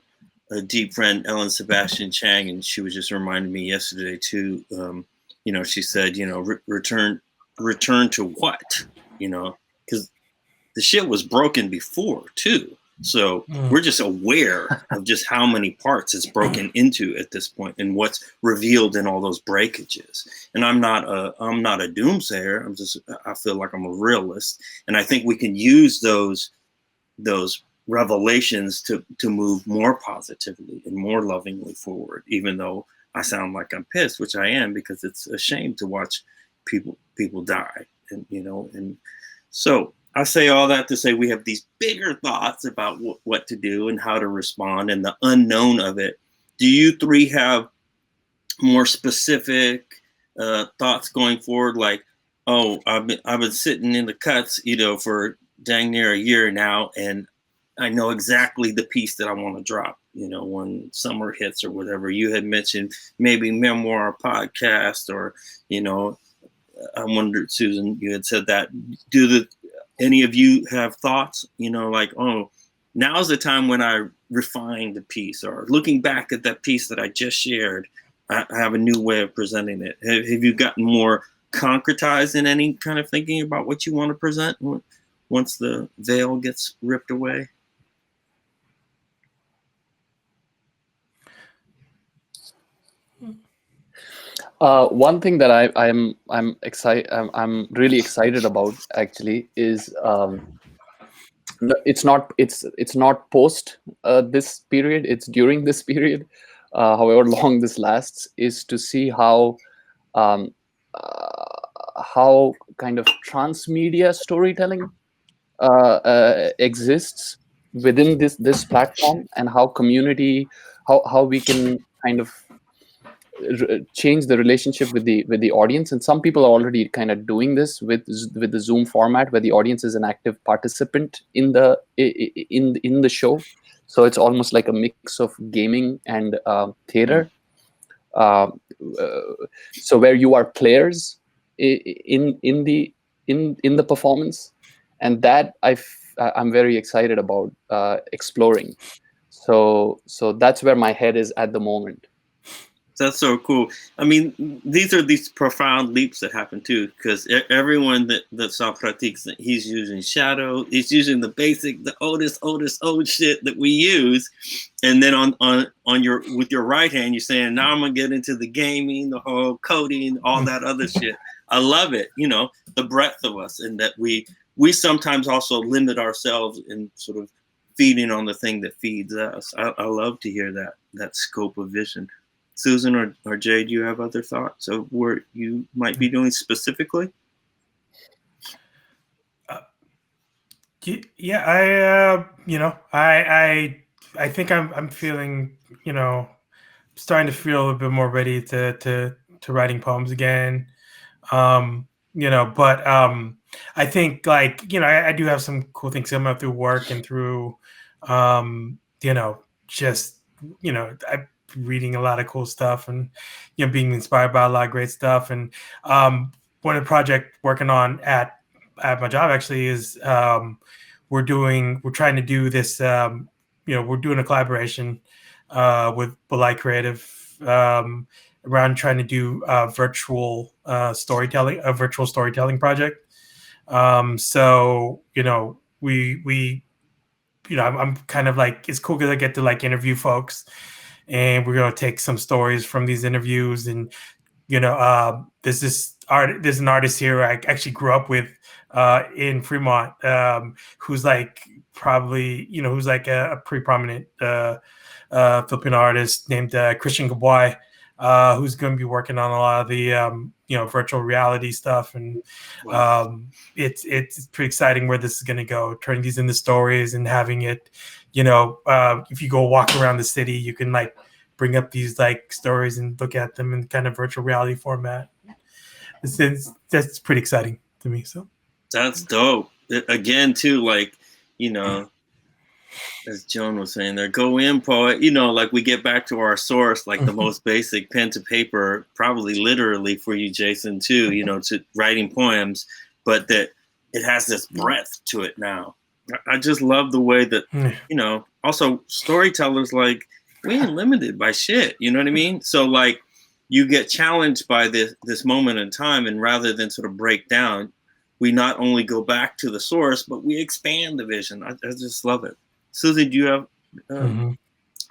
deep friend, Ellen Sebastian Chang, and she was just reminding me yesterday too. She said, return to what? Because the shit was broken before too. So we're just aware of just how many parts it's broken into at this point, and what's revealed in all those breakages. And I'm not a doomsayer. I feel like I'm a realist, and I think we can use those revelations to move more positively and more lovingly forward, even though I sound like I'm pissed, which I am, because it's a shame to watch people die. And so I say all that to say we have these bigger thoughts about what to do and how to respond, and the unknown of it. Do you three have more specific thoughts going forward? Like, oh, I've been sitting in the cuts, for dang near a year now, and I know exactly the piece that I want to drop, when summer hits or whatever. You had mentioned maybe memoir, podcast, or, I wondered, Susan, you had said that. Any of you have thoughts, like, oh, now's the time when I refine the piece, or looking back at that piece that I just shared, I have a new way of presenting it. Have you gotten more concretized in any kind of thinking about what you want to present once the veil gets ripped away? One thing that I'm really excited about actually is it's not post this period, it's during this period, however long this lasts, is to see how kind of transmedia storytelling exists within this platform, and how we can kind of change the relationship with the audience. And some people are already kind of doing this with the Zoom format, where the audience is an active participant in the show. So it's almost like a mix of gaming and theater. So where you are players in the performance, and that I'm very excited about exploring. So that's where my head is at the moment. That's so cool. I mean, these are these profound leaps that happen too, because everyone that saw Pratik's, he's using shadow, he's using the basic, the oldest old shit that we use, and then on your with your right hand, you're saying, now I'm gonna get into the gaming, the whole coding, all that other shit. I love it, the breadth of us, and that we sometimes also limit ourselves in sort of feeding on the thing that feeds us. I love to hear that scope of vision. Susan or Jay, do you have other thoughts of where you might be doing specifically? Yeah, I think I'm feeling, starting to feel a bit more ready to writing poems again. But I think, like, I do have some cool things coming up through work and through, just, I reading a lot of cool stuff, and being inspired by a lot of great stuff. And one of the project working on at my job actually is we're trying to do this. We're doing a collaboration with Belay Creative around trying to do a virtual storytelling project. So I'm kind of like, it's cool because I get to like interview folks, and we're going to take some stories from these interviews. And there's this there's an artist here I actually grew up with in Fremont, who's like probably, who's like a pretty prominent Filipino artist named Christian Gaboy, who's going to be working on a lot of the virtual reality stuff, and it's pretty exciting where this is going to go, turning these into stories and having it, if you go walk around the city, you can like bring up these like stories and look at them in kind of virtual reality format. That's pretty exciting to me. So that's dope. Again, too, like, as Joan was saying there, go in, poet. Like we get back to our source, like the most basic pen to paper, probably literally for you, Jason, too, to writing poems, but that it has this breadth to it now. I just love the way that, also storytellers, like, we ain't limited by shit. You know what I mean? So like you get challenged by this moment in time, and rather than sort of break down, we not only go back to the source, but we expand the vision. I just love it. Susie, do you have a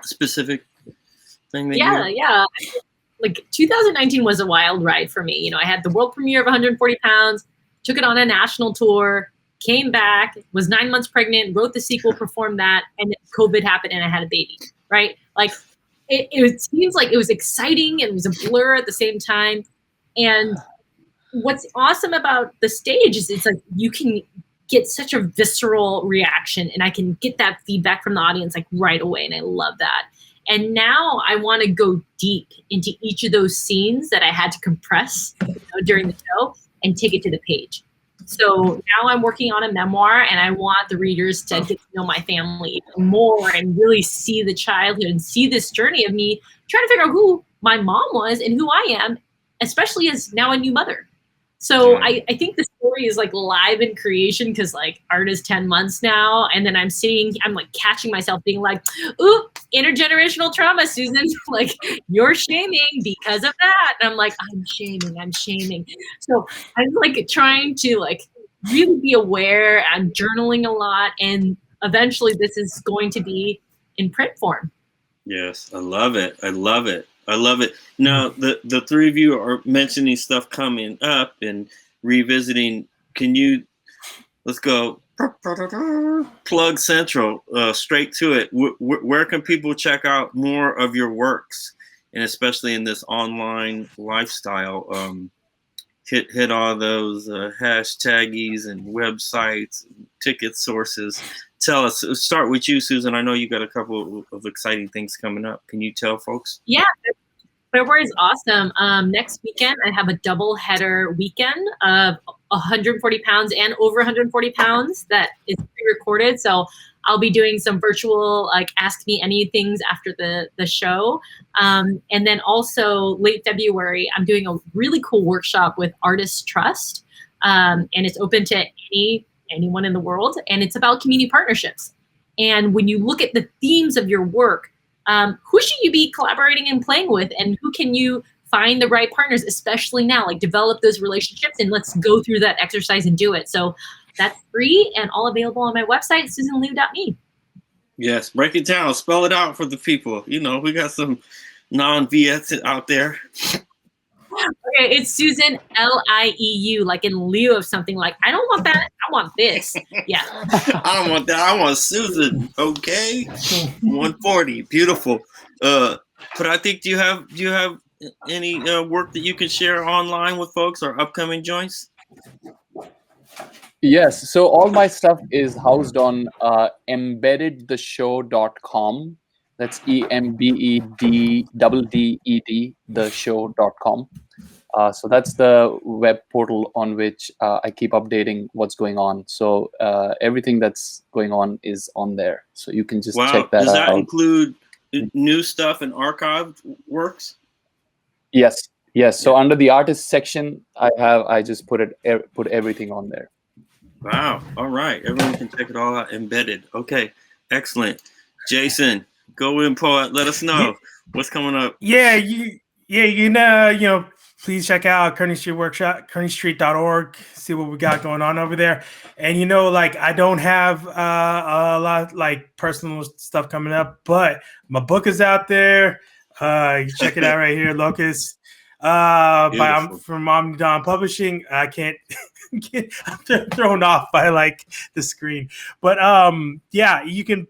specific thing that Yeah. Like 2019 was a wild ride for me. I had the world premiere of 140 Pounds, took it on a national tour, came back, was 9 months pregnant, wrote the sequel, performed that, and COVID happened and I had a baby, right? Like it seems like it was exciting and it was a blur at the same time. And what's awesome about the stage is it's like you can get such a visceral reaction, and I can get that feedback from the audience like right away, and I love that. And now I want to go deep into each of those scenes that I had to compress during the show and take it to the page. So now I'm working on a memoir, and I want the readers to get to know my family more and really see the childhood and see this journey of me trying to figure out who my mom was and who I am, especially as now a new mother. So I think the story is like live in creation because like art is 10 months now. And then I'm like catching myself being like, ooh, intergenerational trauma, Susan. Like you're shaming because of that. And I'm like, I'm shaming. So I'm like trying to like really be aware. I'm journaling a lot. And eventually this is going to be in print form. Yes, I love it. Now, the three of you are mentioning stuff coming up and revisiting. Let's go plug central, straight to it. Where can people check out more of your works, and especially in this online lifestyle? Hit all those hashtags and websites, ticket sources. Tell us. Start with you, Susan. I know you got a couple of exciting things coming up. Can you tell folks? Yeah, February is awesome. Next weekend, I have a double header weekend of 140 pounds and over 140 pounds that is pre-recorded. So I'll be doing some virtual, like Ask Me Anythings after the show. And then also late February, I'm doing a really cool workshop with Artist Trust. And it's open to anyone in the world. And it's about community partnerships. And when you look at the themes of your work, who should you be collaborating and playing with, and who can you find the right partners, especially now, like develop those relationships, and let's go through that exercise and do it. So that's free and all available on my website, susanliu.me. Yes, break it down, spell it out for the people. We got some non-VS out there. Okay, it's Susan, Lieu, like in lieu of something. Like, I don't want that, I want this. Yeah. I don't want that, I want Susan. Okay. 140, beautiful. But I think, do you have any work that you can share online with folks, or upcoming joints? Yes, so all my stuff is housed on embeddedtheshow.com. That's EMBEDDED, theshow.com. So that's the web portal on which I keep updating what's going on. So everything that's going on is on there. So you can just check that out. Does that include new stuff and archived works? Yes. So under the artist section, I just put everything on there. Wow. All right. Everyone can check it all out. Embedded. Okay. Excellent. Jason, go in, poet. Let us know what's coming up. Please check out Kearney Street Workshop, kearneystreet.org, see what we got going on over there. And, I don't have a lot like personal stuff coming up, but my book is out there. You check it out right here, Locust. I'm Beautiful. from Omnidon Publishing. I can't. I'm thrown off by like the screen, but yeah, you can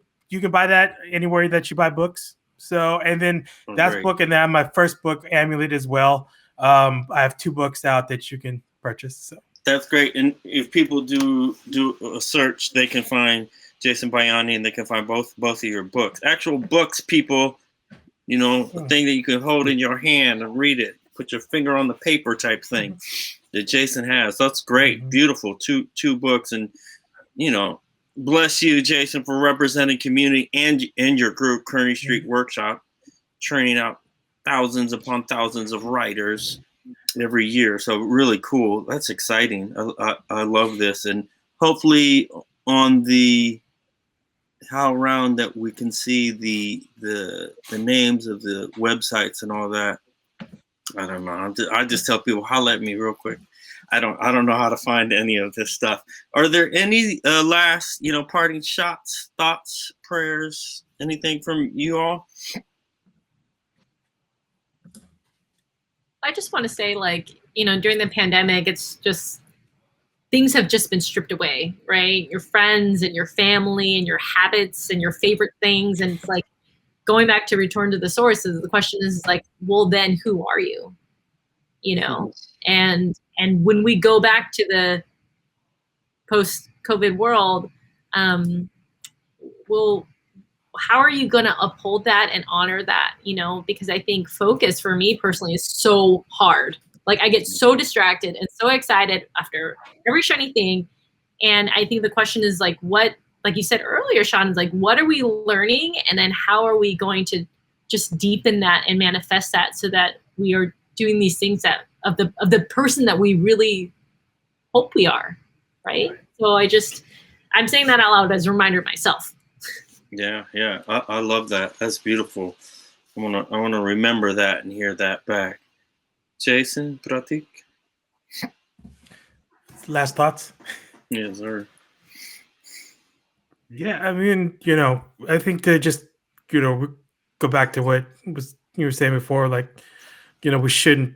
buy that anywhere that you buy books. So, and then Oh, that's great. book, and then my first book, Amulet, as well. I have 2 books out that you can purchase. So That's great. And if people do a search, they can find Jason Bayani, and they can find both of your books. Actual books, people. You know, a thing that you can hold in your hand and read it. Put your finger on the paper type thing that Jason has. That's great. Beautiful. Two books, and you know, bless you, Jason, for representing community and your group, Kearney Street Workshop, training out thousands upon thousands of writers every year. So really cool. That's exciting. I love this, and hopefully on the HowlRound that we can see the names of the websites and all that. I don't know. I just tell people, holler at me real quick. I don't know how to find any of this stuff. Are there any last parting shots, thoughts, prayers, anything from you all? I just want to say, like, during the pandemic, it's just things have just been stripped away, right? Your friends and your family and your habits and your favorite things. And it's like going back to return to the sources. The question is like, well, then who are you? And when we go back to the post-COVID world, how are you going to uphold that and honor that? Because I think focus for me personally is so hard. Like I get so distracted and so excited after every shiny thing. And I think the question is like, what, like you said earlier, Sean, is like, what are we learning? And then how are we going to just deepen that and manifest that so that we are doing these things that of the person that we really hope we are. Right. So I'm saying that out loud as a reminder of myself. Yeah. I love that. That's beautiful. I wanna remember that and hear that back. Jason, Pratik? last thoughts. Yes, sir. Yeah, I mean, I think to just, go back to what you were saying before, like, we shouldn't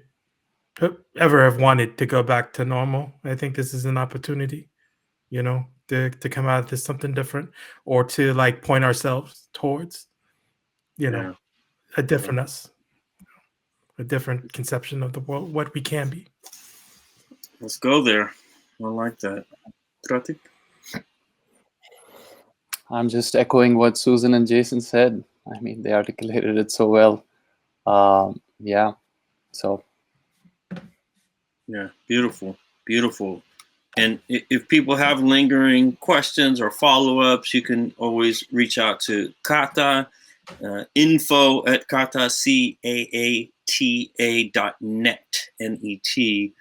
ever have wanted to go back to normal. I think this is an opportunity, to come out of this something different, or to like point ourselves towards, a different us, a different conception of the world, what we can be. Let's go there. I like that. Pratik? I'm just echoing what Susan and Jason said. I mean, they articulated it so well. Yeah. So. Yeah, beautiful. And if people have lingering questions or follow-ups, you can always reach out to CAATA, info@CAATA.net, N-E-T.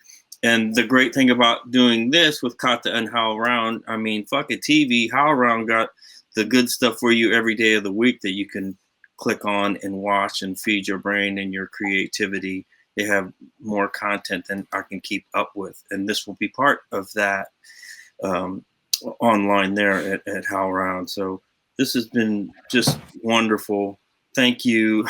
And the great thing about doing this with CAATA and HowlRound, I mean, fuck it, TV, HowlRound got the good stuff for you every day of the week that you can click on and watch and feed your brain and your creativity. They have more content than I can keep up with. And this will be part of that online there at HowlRound. So this has been just wonderful. Thank you,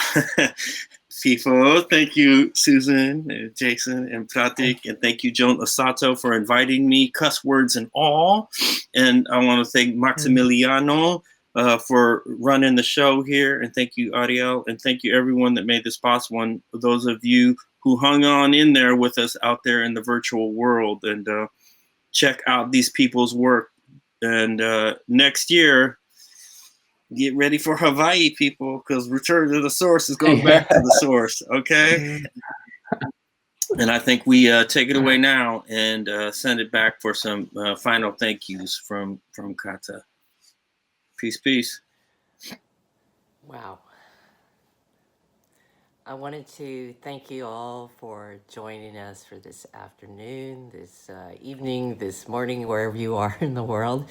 FIFO. Thank you, Susan, Jason, and Pratik. And thank you, Joan Osato, for inviting me, cuss words and all. And I want to thank Maximiliano for running the show here. And thank you, Ariel. And thank you, everyone that made this possible. And those of you who hung on in there with us out there in the virtual world, and check out these people's work. And next year, get ready for Hawaii, people, because Return to the Source is going back to the source, okay? And I think we take it away now and send it back for some final thank yous from CAATA. Peace. Wow. I wanted to thank you all for joining us for this afternoon, this evening, this morning, wherever you are in the world.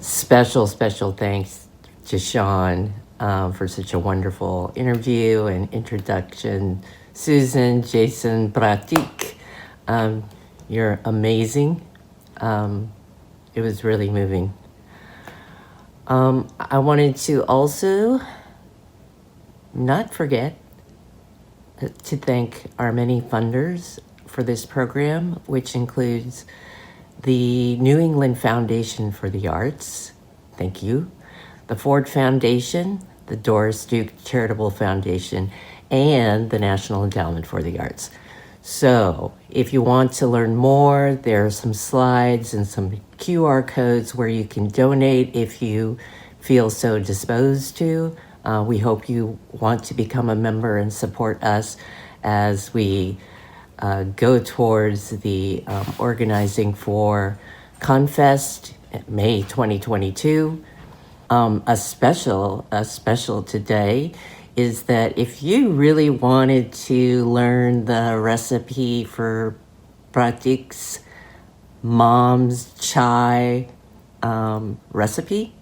Special thanks to Sean for such a wonderful interview and introduction. Susan, Jason, Pratik, you're amazing. It was really moving. I wanted to also not forget to thank our many funders for this program, which includes the New England Foundation for the Arts, thank you, the Ford Foundation, the Doris Duke Charitable Foundation, and the National Endowment for the Arts. So if you want to learn more, there are some slides and some QR codes where you can donate if you feel so disposed to. We hope you want to become a member and support us as we go towards the organizing for Confest May 2022. A special today is that if you really wanted to learn the recipe for Pratik's mom's chai recipe,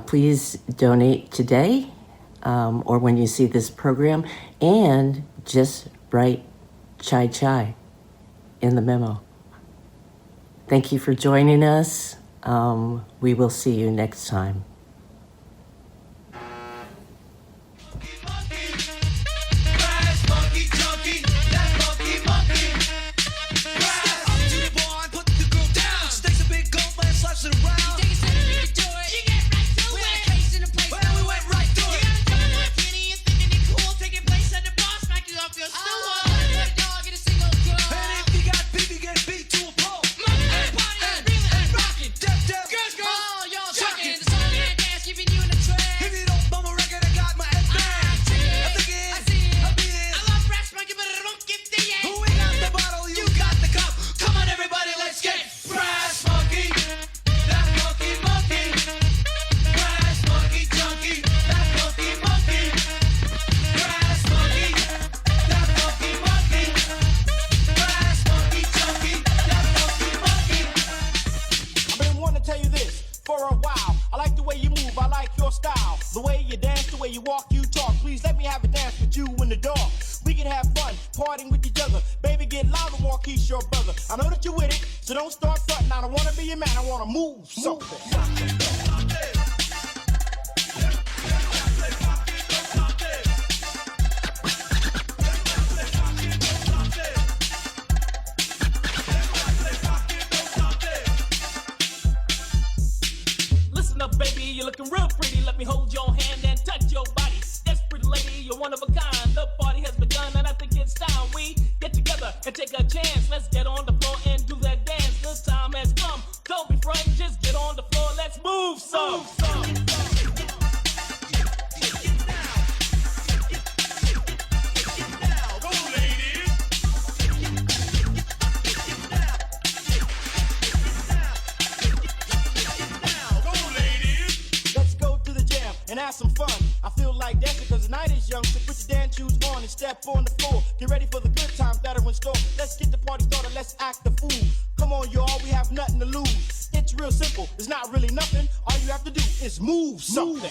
please donate today or when you see this program, and just write chai in the memo. Thank you for joining us. We will see you next time. I know that you with it, so don't start fronting. I don't wanna be your man, I wanna move something. Listen up, baby, you're looking real pretty. Let me hold your hand and touch your body. Yes, pretty lady, you're one of a kind. The party has begun, and I think it's time we get together and take a chance. Let's get on the floor and do that dance. The time has come. Don't be frightened, just get on the floor. Let's move some. And have some fun. I feel like dancing because the night is young. So put your dance shoes on and step on the floor. Get ready for the good times that are in store. Let's get the party started, let's act the fool. Come on, y'all, we have nothing to lose. It's real simple, it's not really nothing. All you have to do is move something.